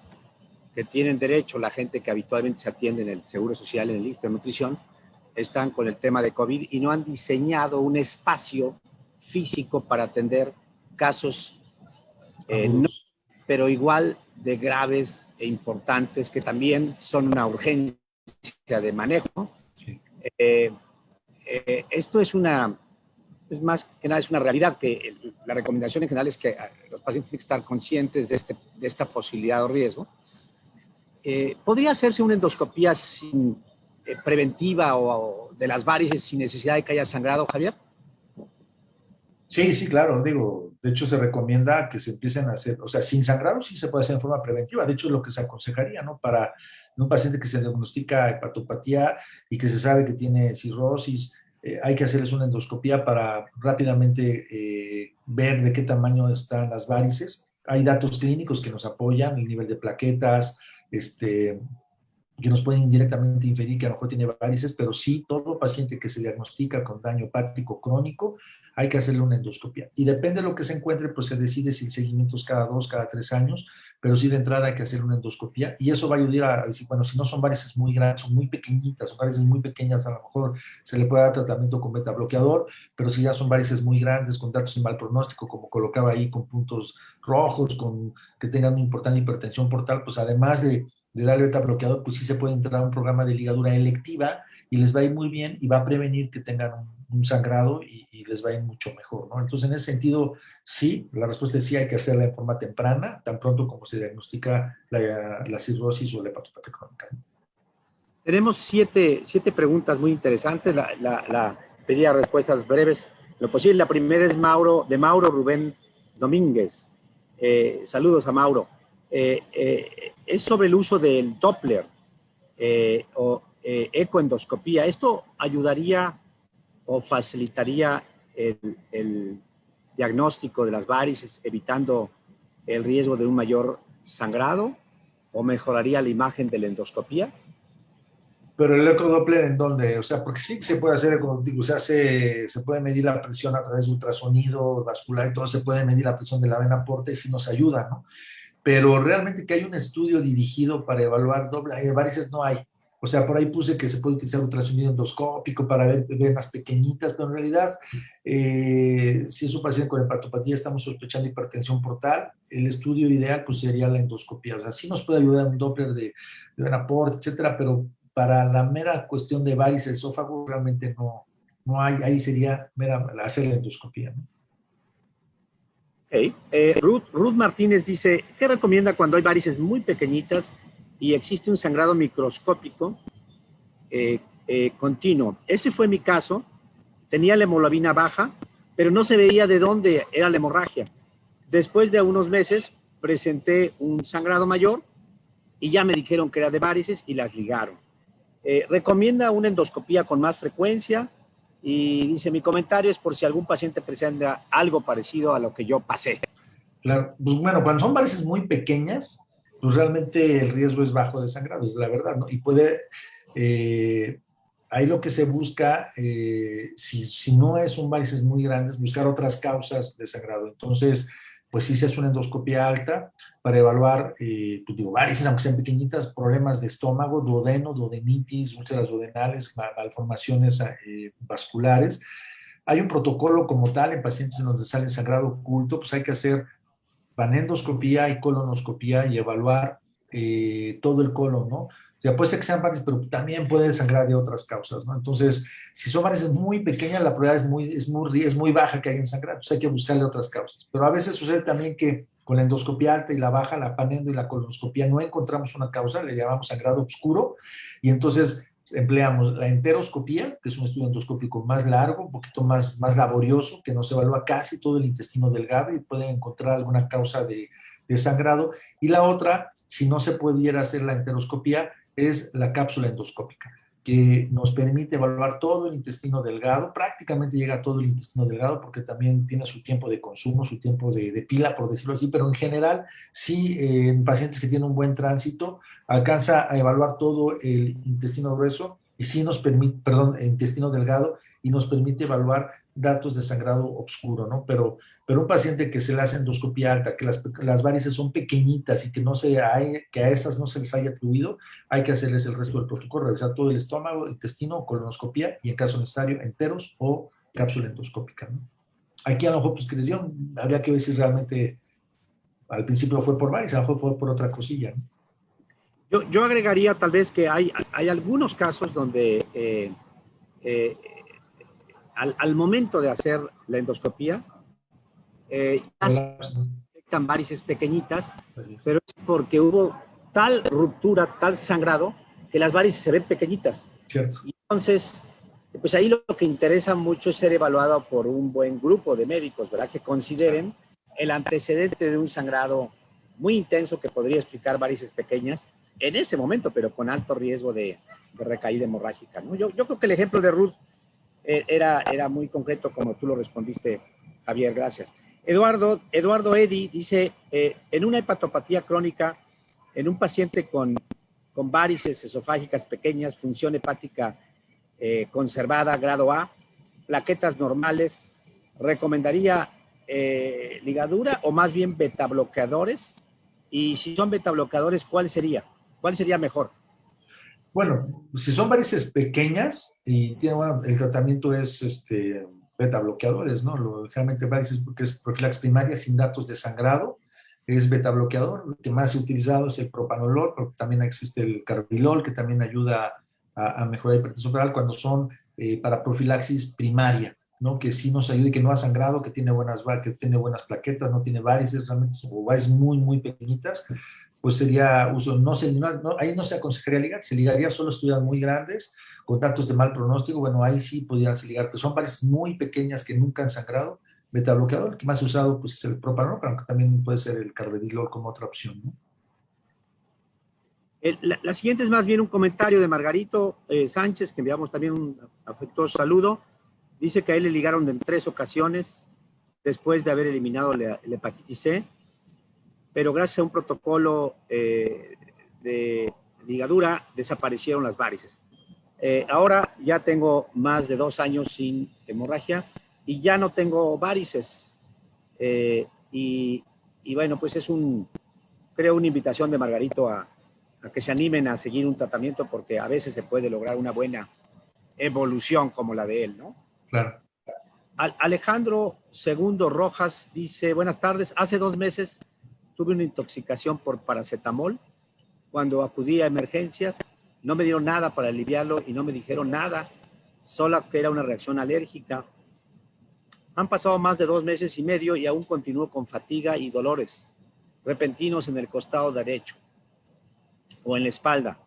que tienen derecho, la gente que habitualmente se atiende en el Seguro Social, en el ISSSTE de nutrición, están con el tema de COVID y no han diseñado un espacio físico para atender casos no, pero igual de graves e importantes que también son una urgencia de manejo. Sí. Esto es más que nada es una realidad que la recomendación en general es que los pacientes tienen que estar conscientes de esta posibilidad o riesgo. ¿podría hacerse una endoscopía preventiva o de las varices sin necesidad de que haya sangrado, Javier? Sí, sí, claro, digo, de hecho se recomienda que se empiecen a hacer, o sea, sin sangrado sí se puede hacer en forma preventiva, de hecho es lo que se aconsejaría, ¿no? Para un paciente que se diagnostica hepatopatía y que se sabe que tiene cirrosis, hay que hacerles una endoscopía para rápidamente ver de qué tamaño están las varices. Hay datos clínicos que nos apoyan, el nivel de plaquetas, que nos pueden indirectamente inferir que a lo mejor tiene varices, pero sí, todo paciente que se diagnostica con daño hepático crónico, hay que hacerle una endoscopia. Y depende de lo que se encuentre, pues se decide si el seguimiento es cada 2, cada 3 años, pero sí de entrada hay que hacer una endoscopia. Y eso va a ayudar a decir, bueno, si no son varices muy grandes, son muy pequeñitas, son varices muy pequeñas, a lo mejor se le puede dar tratamiento con beta bloqueador, pero si ya son varices muy grandes, con datos de mal pronóstico, como colocaba ahí, con puntos rojos, con que tengan una importante hipertensión portal, pues además de darle beta bloqueador, pues sí se puede entrar a un programa de ligadura electiva y les va a ir muy bien y va a prevenir que tengan un sangrado y les va a ir mucho mejor, ¿no? Entonces, en ese sentido, sí, la respuesta es sí, hay que hacerla en forma temprana, tan pronto como se diagnostica la cirrosis o la hepatopatía crónica. Tenemos siete preguntas muy interesantes. Pedía respuestas breves, lo posible. La primera es de Mauro Rubén Domínguez. Saludos a Mauro. Es sobre el uso del Doppler o ecoendoscopía. ¿Esto ayudaría o facilitaría el diagnóstico de las varices, evitando el riesgo de un mayor sangrado? ¿O mejoraría la imagen de la endoscopía? Pero el ecodoppler, ¿en dónde? O sea, porque sí se puede hacer, como digo, se puede medir la presión a través de ultrasonido vascular y todo, se puede medir la presión de la vena porta y sí nos ayuda, ¿no? Pero realmente que hay un estudio dirigido para evaluar doble varices no hay. O sea, por ahí puse que se puede utilizar ultrasonido endoscópico para ver venas pequeñitas, pero en realidad, si es un paciente con hepatopatía, estamos sospechando hipertensión portal, el estudio ideal pues sería la endoscopía. O sea, sí nos puede ayudar un Doppler de vena porta, etcétera, pero para la mera cuestión de varices esófago realmente no hay, ahí sería hacer la endoscopía, ¿no? Okay. Ruth Martínez dice, ¿qué recomienda cuando hay varices muy pequeñitas y existe un sangrado microscópico continuo? Ese fue mi caso. Tenía la hemoglobina baja, pero no se veía de dónde era la hemorragia. Después de unos meses presenté un sangrado mayor y ya me dijeron que era de varices y las ligaron. Recomienda una endoscopía con más frecuencia y dice, mi comentario es por si algún paciente presenta algo parecido a lo que yo pasé. Claro, pues bueno, cuando son varices muy pequeñas, pues realmente el riesgo es bajo de sangrado, es la verdad, ¿no? Y ahí lo que se busca, si no son varices muy grandes, buscar otras causas de sangrado. Entonces, pues sí se hace una endoscopia alta para evaluar, pues digo, varices, aunque sean pequeñitas, problemas de estómago, duodeno, duodenitis, úlceras duodenales, malformaciones vasculares. Hay un protocolo como tal en pacientes en donde sale sangrado oculto, pues hay que hacer panendoscopía y colonoscopía y evaluar todo el colon, ¿no? O sea, puede ser que sean varices, pero también puede sangrar de otras causas, ¿no? Entonces, si son varices muy pequeñas, la probabilidad es muy baja que hayan sangrado, entonces hay que buscarle otras causas. Pero a veces sucede también que con la endoscopia alta y la baja, la panendo y la colonoscopia, no encontramos una causa, le llamamos sangrado oscuro, y entonces empleamos la enteroscopía, que es un estudio endoscópico más largo, un poquito más laborioso, que nos evalúa casi todo el intestino delgado y pueden encontrar alguna causa de sangrado. Y la otra, si no se pudiera hacer la enteroscopía, es la cápsula endoscópica, que nos permite evaluar todo el intestino delgado, prácticamente llega a todo el intestino delgado porque también tiene su tiempo de consumo, su tiempo de pila, por decirlo así, pero en general, sí, en pacientes que tienen un buen tránsito, alcanza a evaluar todo el intestino grueso y sí nos permite, perdón, el intestino delgado y nos permite evaluar datos de sangrado oscuro, ¿no? Pero un paciente que se le hace endoscopia alta, que las varices son pequeñitas y que a estas no se les haya atribuido, hay que hacerles el resto del protocolo, revisar todo el estómago, intestino, colonoscopia y en caso necesario enteros o cápsula endoscópica, ¿no? Aquí a lo mejor, pues que les dio, habría que ver si realmente al principio fue por varices, a lo mejor fue por otra cosilla, ¿no? Yo agregaría tal vez que hay algunos casos donde al momento de hacer la endoscopía ya se detectan varices pequeñitas, pero es porque hubo tal ruptura, tal sangrado, que las varices se ven pequeñitas. Cierto. Y entonces, pues ahí lo que interesa mucho es ser evaluado por un buen grupo de médicos, ¿verdad? Que consideren el antecedente de un sangrado muy intenso que podría explicar varices pequeñas en ese momento, pero con alto riesgo de recaída hemorrágica, ¿no? Yo creo que el ejemplo de Ruth era muy concreto como tú lo respondiste, Javier, gracias. Eduardo Eddy dice, en una hepatopatía crónica, en un paciente con varices esofágicas pequeñas, función hepática conservada, grado A, plaquetas normales, ¿recomendaría ligadura o más bien betabloqueadores? Y si son betabloqueadores, ¿cuál sería? ¿Cuál sería mejor? Bueno, si son varices pequeñas y el tratamiento es beta bloqueadores, ¿no? Generalmente varices porque es profilaxis primaria sin datos de sangrado, es beta bloqueador. Lo que más se ha utilizado es el propanolol, pero también existe el carvedilol que también ayuda a mejorar la hipertensión arterial cuando son para profilaxis primaria, ¿no? Que sí nos ayude, que no ha sangrado, que tiene buenas plaquetas, no tiene varices realmente, o varices muy, muy pequeñitas, pues sería uso, ahí no se aconsejaría ligar, se ligaría solo estudios muy grandes, con datos de mal pronóstico, bueno, ahí sí podrían ligar, pero son varices muy pequeñas que nunca han sangrado. Betabloqueador, el que más usado pues es el propanolol, aunque también puede ser el carvedilol como otra opción, ¿no? La siguiente es más bien un comentario de Margarito Sánchez, que enviamos también un afectuoso saludo. Dice que a él le ligaron en 3 ocasiones después de haber eliminado la hepatitis C, pero gracias a un protocolo de ligadura desaparecieron las varices. Ahora ya tengo más de 2 años sin hemorragia y ya no tengo varices. Y bueno, pues es creo una invitación de Margarito a que se animen a seguir un tratamiento porque a veces se puede lograr una buena evolución como la de él, ¿no? Claro. Alejandro Segundo Rojas dice, buenas tardes, hace 2 meses tuve una intoxicación por paracetamol. Cuando acudí a emergencias, no me dieron nada para aliviarlo y no me dijeron nada, solo que era una reacción alérgica. Han pasado más de 2 meses y medio y aún continúo con fatiga y dolores repentinos en el costado derecho o en la espalda.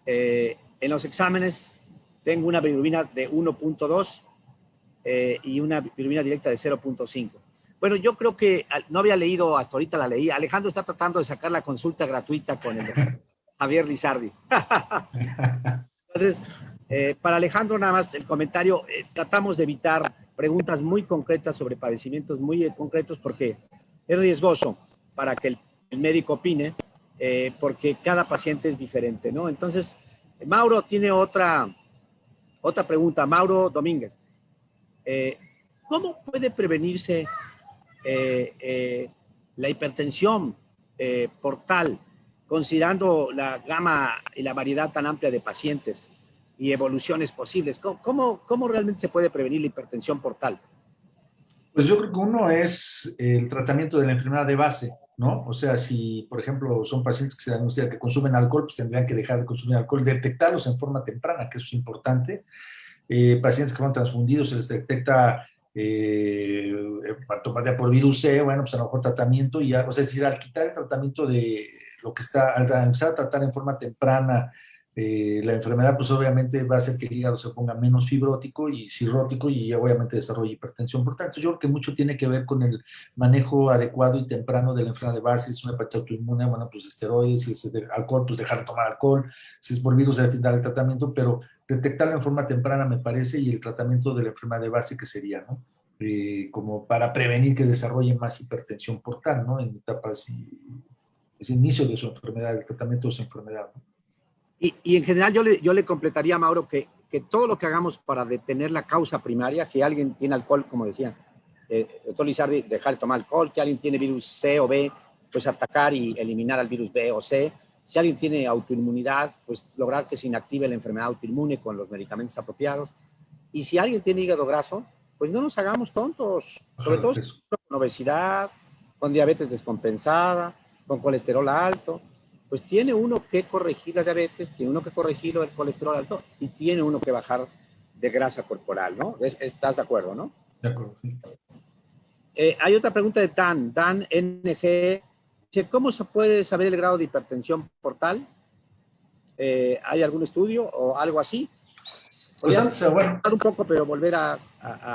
En los exámenes tengo una bilirrubina de 1.2 y una bilirrubina directa de 0.5. Bueno, yo creo que no había leído, hasta ahorita la leí. Alejandro está tratando de sacar la consulta gratuita con el Javier Lizardi. Entonces, para Alejandro nada más el comentario, tratamos de evitar preguntas muy concretas sobre padecimientos muy concretos porque es riesgoso para que el médico opine, porque cada paciente es diferente, ¿no? Entonces, Mauro tiene otra pregunta, Mauro Domínguez. ¿Cómo puede prevenirse la hipertensión portal, considerando la gama y la variedad tan amplia de pacientes y evoluciones posibles? ¿Cómo realmente se puede prevenir la hipertensión portal? Pues yo creo que uno es el tratamiento de la enfermedad de base, ¿no? O sea, si, por ejemplo, son pacientes que se diagnostican que consumen alcohol, pues tendrían que dejar de consumir alcohol, detectarlos en forma temprana, que eso es importante. Pacientes que fueron transfundidos, se les detecta hepatopatía por virus C, bueno, pues a lo mejor tratamiento y ya, o sea, es decir, al quitar el tratamiento de lo que está, al empezar a tratar en forma temprana la enfermedad, pues obviamente va a hacer que el hígado se ponga menos fibrótico y cirrótico y obviamente desarrolle hipertensión. Por tanto, yo creo que mucho tiene que ver con el manejo adecuado y temprano de la enfermedad de base. Si es una hepatitis autoinmune, bueno, pues esteroides, si es de alcohol, pues dejar de tomar alcohol, si es por virus, dar el tratamiento, pero detectarlo en forma temprana me parece y el tratamiento de la enfermedad de base que sería, ¿no? Como para prevenir que desarrolle más hipertensión portal, ¿no? En etapas es inicio de su enfermedad, el tratamiento de su enfermedad, ¿no? Y en general yo le completaría, Mauro, que todo lo que hagamos para detener la causa primaria, si alguien tiene alcohol, como decía el doctor Lizardi, dejar de tomar alcohol, que alguien tiene virus C o B, pues atacar y eliminar al virus B o C. Si alguien tiene autoinmunidad, pues lograr que se inactive la enfermedad autoinmune con los medicamentos apropiados. Y si alguien tiene hígado graso, pues no nos hagamos tontos, sobre todo con obesidad, con diabetes descompensada, con colesterol alto. Pues tiene uno que corregir la diabetes, tiene uno que corregir el colesterol alto y tiene uno que bajar de grasa corporal, ¿no? ¿Estás de acuerdo, no? De acuerdo, sí. Hay otra pregunta de Dan NG ¿cómo se puede saber el grado de hipertensión portal? ¿Hay algún estudio o algo así? Pues antes, bueno, un poco, pero volver a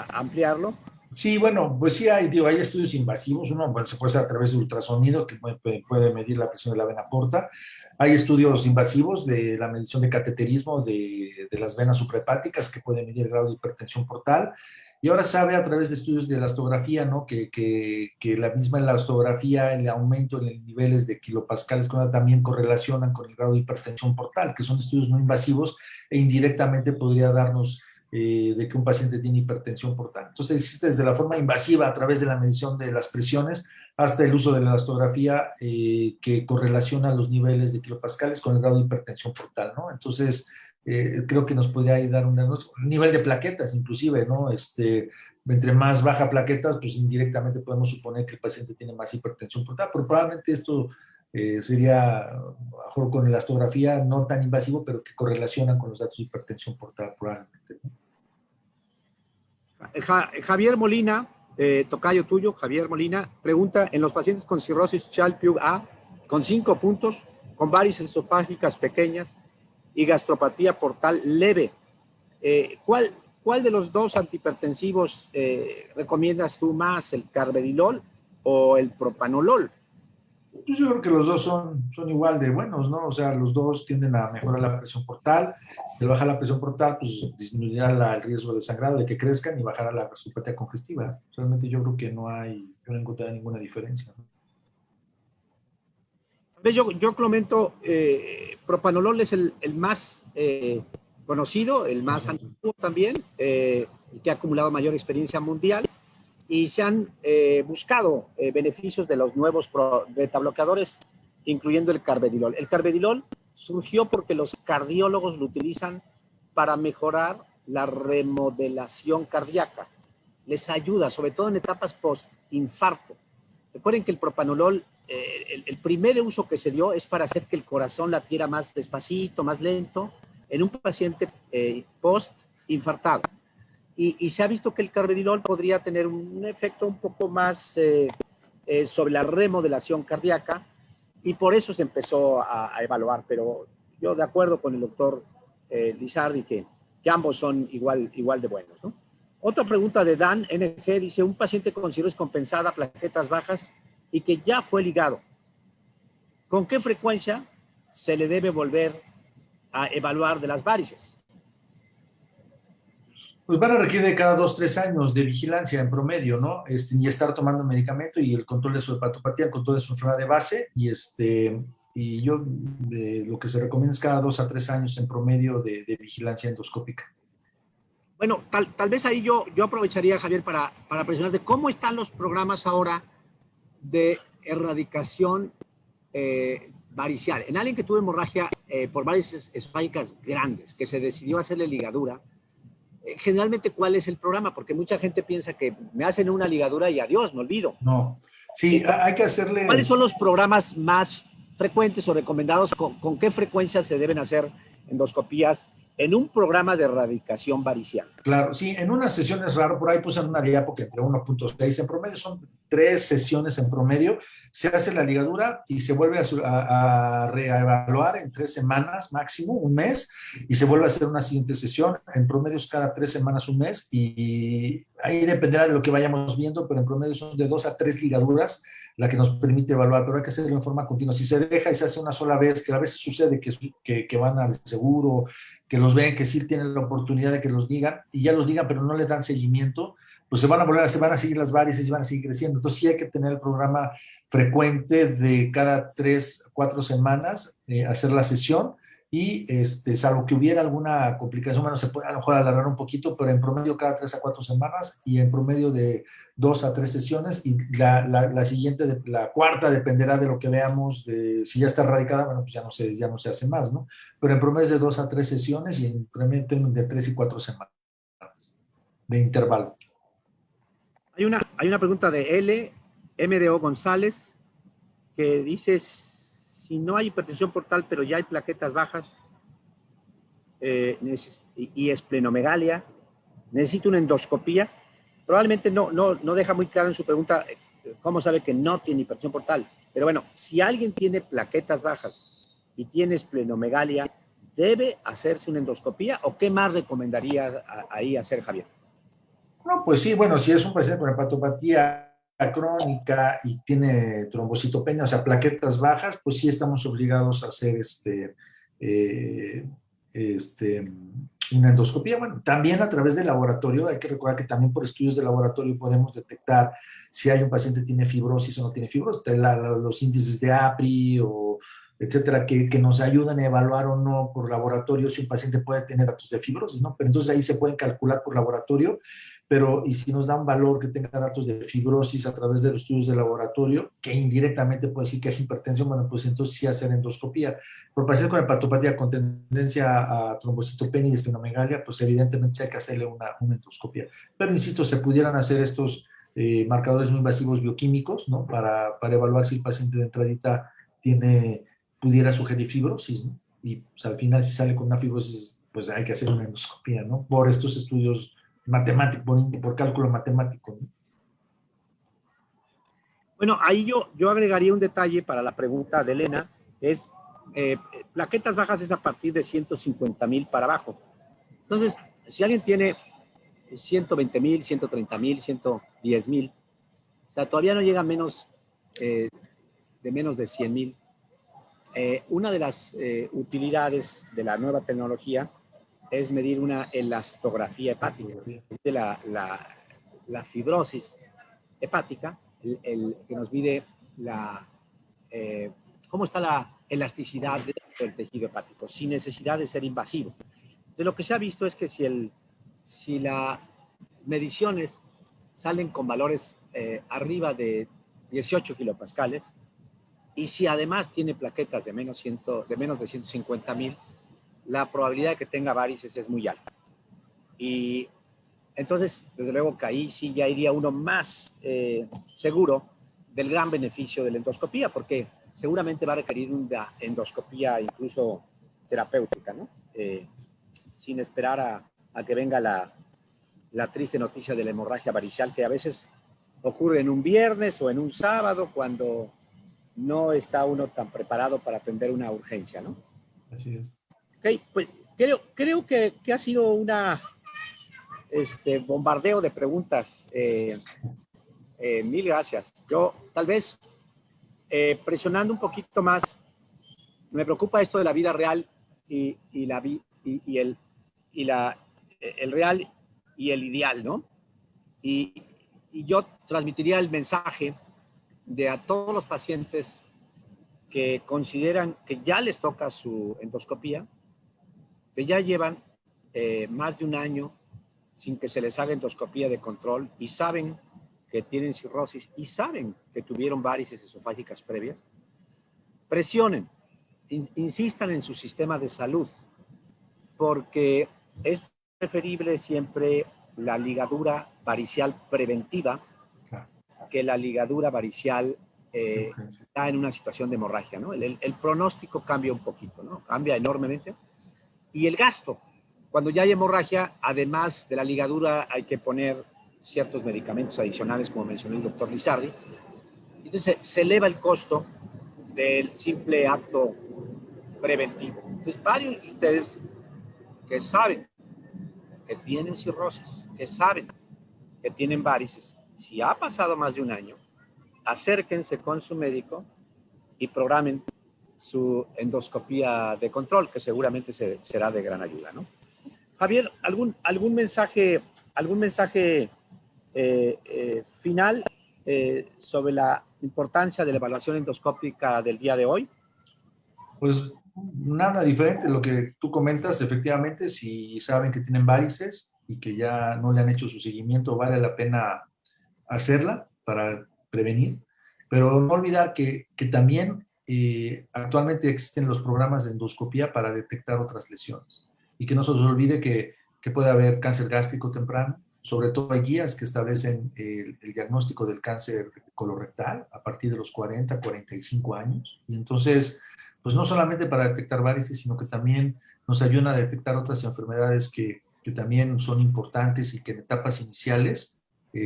ampliarlo. sí, bueno, pues sí hay, digo, hay estudios invasivos. Uno, bueno, se puede hacer a través de ultrasonido, que puede medir la presión de la vena porta. Hay estudios invasivos de la medición de cateterismo de las venas suprahepáticas, que puede medir el grado de hipertensión portal. Y ahora sabe a través de estudios de elastografía, ¿no? Que la misma elastografía, el aumento en los niveles de kilopascales también correlacionan con el grado de hipertensión portal, que son estudios no invasivos e indirectamente podría darnos de que un paciente tiene hipertensión portal. Entonces existe desde la forma invasiva a través de la medición de las presiones hasta el uso de la elastografía que correlaciona los niveles de kilopascales con el grado de hipertensión portal, ¿no? Entonces, creo que nos podría ahí dar un nivel de plaquetas, inclusive, ¿no? Entre más baja plaquetas, pues indirectamente podemos suponer que el paciente tiene más hipertensión portal, pero probablemente esto sería, mejor con elastografía, no tan invasivo, pero que correlacionan con los datos de hipertensión portal, probablemente, ¿no? Javier Molina, tocayo tuyo, Javier Molina, pregunta, en los pacientes con cirrosis Child-Pugh A, con 5 puntos, con varices esofágicas pequeñas y gastropatía portal leve, ¿cuál de los dos antihipertensivos recomiendas tú más, el carvedilol o el propanolol? Pues yo creo que los dos son igual de buenos, ¿no? O sea, los dos tienden a mejorar la presión portal. El bajar la presión portal, pues disminuirá el riesgo de sangrado, de que crezcan, y bajará la gastropatía congestiva. Realmente yo creo que yo no encontraré ninguna diferencia, ¿no? Yo comento, propanolol es el más conocido, el más antiguo también, que ha acumulado mayor experiencia mundial, y se han buscado beneficios de los nuevos betabloqueadores, incluyendo el carvedilol. El carvedilol surgió porque los cardiólogos lo utilizan para mejorar la remodelación cardíaca. Les ayuda, sobre todo en etapas post-infarto. Recuerden que el propanolol, el primer uso que se dio es para hacer que el corazón latiera más despacito, más lento, en un paciente post-infartado. Y se ha visto que el carvedilol podría tener un efecto un poco más sobre la remodelación cardíaca, y por eso se empezó a evaluar. Pero yo de acuerdo con el doctor Lizardi que ambos son igual de buenos, ¿no? Otra pregunta de Dan NG dice, un paciente con cirrosis compensada, plaquetas bajas y que ya fue ligado, ¿con qué frecuencia se le debe volver a evaluar de las varices? Pues van a requerir de cada 2-3 años de vigilancia en promedio, ¿no? Y estar tomando medicamento y el control de su hepatopatía, el control de su enfermedad de base, y yo lo que se recomienda es cada 2 a 3 años en promedio de vigilancia endoscópica. Bueno, tal vez ahí yo aprovecharía, Javier, para presionarte. ¿Cómo están los programas ahora de erradicación varicial? En alguien que tuvo hemorragia por varices esofágicas grandes, que se decidió hacerle ligadura, generalmente, ¿cuál es el programa? Porque mucha gente piensa que me hacen una ligadura y adiós, me olvido. No, sí, hay que hacerle... ¿Cuáles son los programas más frecuentes o recomendados? ¿Con qué frecuencia se deben hacer endoscopías en un programa de erradicación varicial? Claro, sí, en una sesión es raro, por ahí puse en una diapo que entre 1.6, en promedio son 3 sesiones en promedio, se hace la ligadura y se vuelve a reevaluar en 3 semanas máximo, un mes, y se vuelve a hacer una siguiente sesión, en promedio es cada 3 semanas, un mes, y ahí dependerá de lo que vayamos viendo, pero en promedio son de 2 a 3 ligaduras la que nos permite evaluar, pero hay que hacerlo en forma continua. Si se deja y se hace una sola vez, que a veces sucede que van al seguro, que los ven, que sí tienen la oportunidad de que los digan, y ya los digan, pero no le dan seguimiento, pues se van a seguir las varices y van a seguir creciendo. Entonces sí hay que tener el programa frecuente de cada 3-4 semanas, hacer la sesión, y salvo que hubiera alguna complicación, bueno, se puede a lo mejor alargar un poquito, pero en promedio cada 3 a 4 semanas y en promedio de 2 a 3 sesiones, y la siguiente, la cuarta, dependerá de lo que veamos, si ya está erradicada, bueno, pues ya no se hace más, ¿no? Pero en promedio es de 2 a 3 sesiones y en promedio de 3 y 4 semanas de intervalo. Hay una pregunta de MDO González que dice, si no hay hipertensión portal, pero ya hay plaquetas bajas y esplenomegalia, necesito una endoscopía. Probablemente no deja muy claro en su pregunta cómo sabe que no tiene hipertensión portal. Pero bueno, si alguien tiene plaquetas bajas y tiene esplenomegalia, ¿debe hacerse una endoscopía o qué más recomendaría ahí hacer, Javier? No, pues sí, bueno, si es un paciente con hepatopatía crónica y tiene trombocitopenia, o sea, plaquetas bajas, pues sí estamos obligados a hacer eh, este, una endoscopía. Bueno, también a través del laboratorio, hay que recordar que también por estudios de laboratorio podemos detectar si hay un paciente que tiene fibrosis o no tiene fibrosis, los índices de APRI o etcétera, que nos ayudan a evaluar o no por laboratorio si un paciente puede tener datos de fibrosis, ¿no? Pero entonces ahí se pueden calcular por laboratorio, pero y si nos da un valor que tenga datos de fibrosis a través de los estudios de laboratorio, que indirectamente puede decir que hay hipertensión, bueno, pues entonces sí hacer endoscopía. Por pacientes con hepatopatía con tendencia a trombocitopenia y esplenomegalia, pues evidentemente sí hay que hacerle una endoscopía. Pero insisto, se pudieran hacer estos marcadores no invasivos bioquímicos, ¿no? Para evaluar si el paciente de entradita pudiera sugerir fibrosis, ¿no? Y pues, al final si sale con una fibrosis, pues hay que hacer una endoscopía, ¿no? Por estos estudios matemático, por cálculo matemático, ¿no? Bueno, ahí yo agregaría un detalle para la pregunta de Elena, es plaquetas bajas es a partir de 150,000 para abajo. Entonces, si alguien tiene 120,000, 130,000, 110,000, o sea, todavía no llega a menos de menos de 100,000. Una de las utilidades de la nueva tecnología es medir una elastografía hepática, de la fibrosis hepática, que nos mide cómo está la elasticidad del tejido hepático, sin necesidad de ser invasivo. De lo que se ha visto es que si las mediciones salen con valores arriba de 18 kilopascales, y si además tiene plaquetas de menos de 150,000, la probabilidad de que tenga varices es muy alta. Y entonces, desde luego que ahí sí ya iría uno más seguro del gran beneficio de la endoscopía, porque seguramente va a requerir una endoscopía incluso terapéutica, ¿no? Sin esperar a que venga la triste noticia de la hemorragia varicial, que a veces ocurre en un viernes o en un sábado cuando no está uno tan preparado para atender una urgencia, ¿no? Así es. Ok, pues creo que ha sido una bombardeo de preguntas. Mil gracias. Yo tal vez presionando un poquito más, me preocupa esto de la vida real y el real y el ideal, ¿no? Y yo transmitiría el mensaje de a todos los pacientes que consideran que ya les toca su endoscopía, que ya llevan más de un año sin que se les haga endoscopía de control y saben que tienen cirrosis y saben que tuvieron varices esofágicas previas, presionen, insistan en su sistema de salud, porque es preferible siempre la ligadura varicial preventiva que la ligadura varicial está en una situación de hemorragia, ¿no? El pronóstico cambia un poquito, ¿no? Cambia enormemente. Y el gasto, cuando ya hay hemorragia, además de la ligadura, hay que poner ciertos medicamentos adicionales, como mencionó el doctor Lizardi. Entonces, se eleva el costo del simple acto preventivo. Entonces, varios de ustedes que saben que tienen cirrosis, que saben que tienen varices, si ha pasado más de un año, acérquense con su médico y programen su endoscopía de control, que seguramente será de gran ayuda, ¿no? Javier, ¿algún mensaje final sobre la importancia de la evaluación endoscópica del día de hoy? Pues nada diferente, lo que tú comentas, efectivamente, si saben que tienen varices y que ya no le han hecho su seguimiento, vale la pena hacerla para prevenir, pero no olvidar que también actualmente existen los programas de endoscopía para detectar otras lesiones y que no se nos olvide que puede haber cáncer gástrico temprano, sobre todo hay guías que establecen el diagnóstico del cáncer colorectal a partir de los 40, 45 años, y entonces pues no solamente para detectar varices, sino que también nos ayudan a detectar otras enfermedades que también son importantes y que en etapas iniciales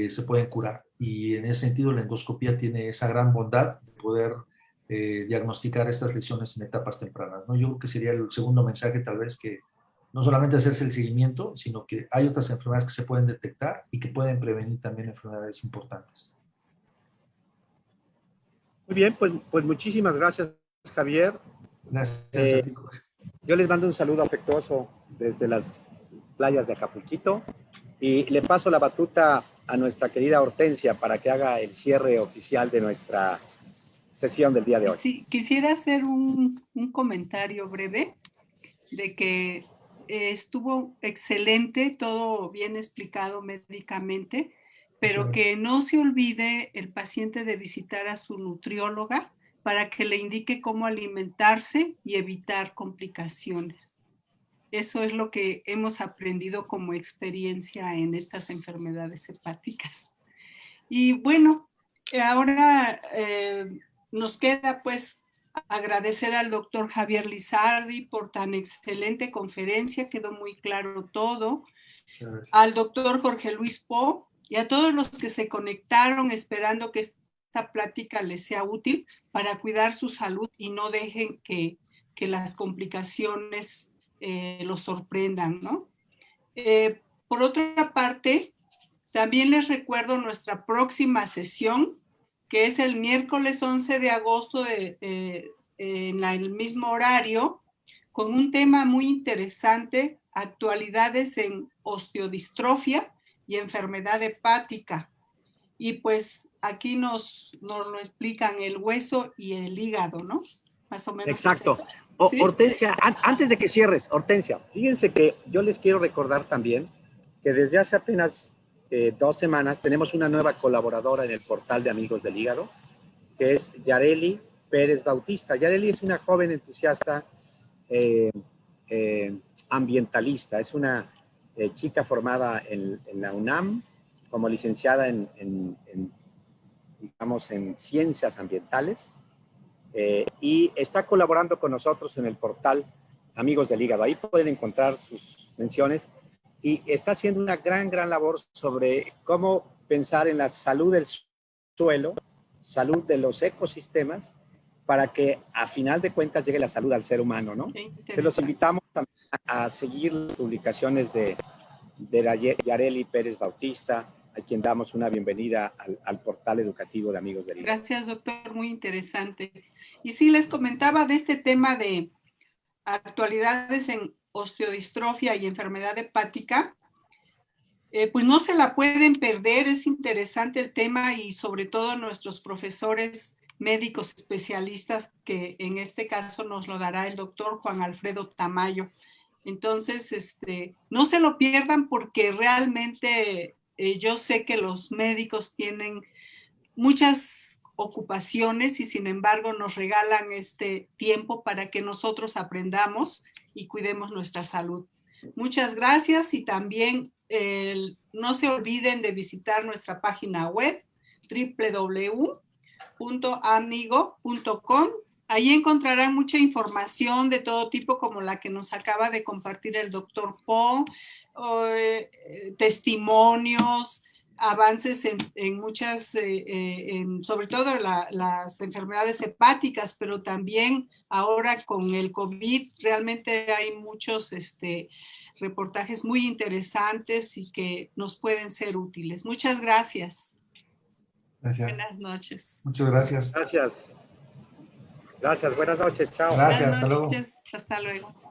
se pueden curar. Y en ese sentido la endoscopía tiene esa gran bondad de poder diagnosticar estas lesiones en etapas tempranas, ¿no? Yo creo que sería el segundo mensaje, tal vez, que no solamente hacerse el seguimiento, sino que hay otras enfermedades que se pueden detectar y que pueden prevenir también enfermedades importantes. Muy bien, pues muchísimas gracias, Javier. Gracias a ti, Jorge. Yo les mando un saludo afectuoso desde las playas de Acapulquito y le paso la batuta a nuestra querida Hortensia para que haga el cierre oficial de nuestra sesión del día de hoy. Sí, quisiera hacer un comentario breve de que estuvo excelente, todo bien explicado médicamente, pero que no se olvide el paciente de visitar a su nutrióloga para que le indique cómo alimentarse y evitar complicaciones. Eso es lo que hemos aprendido como experiencia en estas enfermedades hepáticas. Y bueno, ahora nos queda pues agradecer al doctor Javier Lizardi por tan excelente conferencia, quedó muy claro todo. Gracias. Al doctor Jorge Luis Po y a todos los que se conectaron esperando que esta plática les sea útil para cuidar su salud y no dejen que las complicaciones los sorprendan, ¿no? Por otra parte, también les recuerdo nuestra próxima sesión, que es el miércoles 11 de agosto en el mismo horario, con un tema muy interesante, actualidades en osteodistrofia y enfermedad hepática. Y pues aquí nos lo explican el hueso y el hígado, ¿no? Más o menos. Exacto. Es eso. ¿Sí? Hortensia, antes de que cierres, Hortensia, fíjense que yo les quiero recordar también que desde hace apenas 2 semanas tenemos una nueva colaboradora en el portal de Amigos del Hígado, que es Yareli Pérez Bautista. Yareli es una joven entusiasta ambientalista, es una chica formada en la UNAM como licenciada digamos, en ciencias ambientales y está colaborando con nosotros en el portal Amigos del Hígado. Ahí pueden encontrar sus menciones y está haciendo una gran labor sobre cómo pensar en la salud del suelo, salud de los ecosistemas, para que a final de cuentas llegue la salud al ser humano, ¿no? Te los invitamos a seguir las publicaciones de Yareli Pérez Bautista, a quien damos una bienvenida al portal educativo de Amigos del Hígado. Gracias, doctor, muy interesante. Y sí, les comentaba de este tema de actualidades en osteodistrofia y enfermedad hepática, pues no se la pueden perder, es interesante el tema y sobre todo nuestros profesores médicos especialistas, que en este caso nos lo dará el doctor Juan Alfredo Tamayo. Entonces, no se lo pierdan porque realmente yo sé que los médicos tienen muchas ocupaciones y sin embargo nos regalan este tiempo para que nosotros aprendamos y cuidemos nuestra salud. Muchas gracias y también no se olviden de visitar nuestra página web www.amigo.com. Ahí encontrarán mucha información de todo tipo como la que nos acaba de compartir el doctor Po, testimonios, avances en muchas, sobre todo las enfermedades hepáticas, pero también ahora con el COVID realmente hay muchos reportajes muy interesantes y que nos pueden ser útiles. Muchas gracias. Gracias. Buenas noches. Muchas gracias. Gracias. Gracias, buenas noches, chao. Gracias, Buenas hasta luego. noches, hasta luego.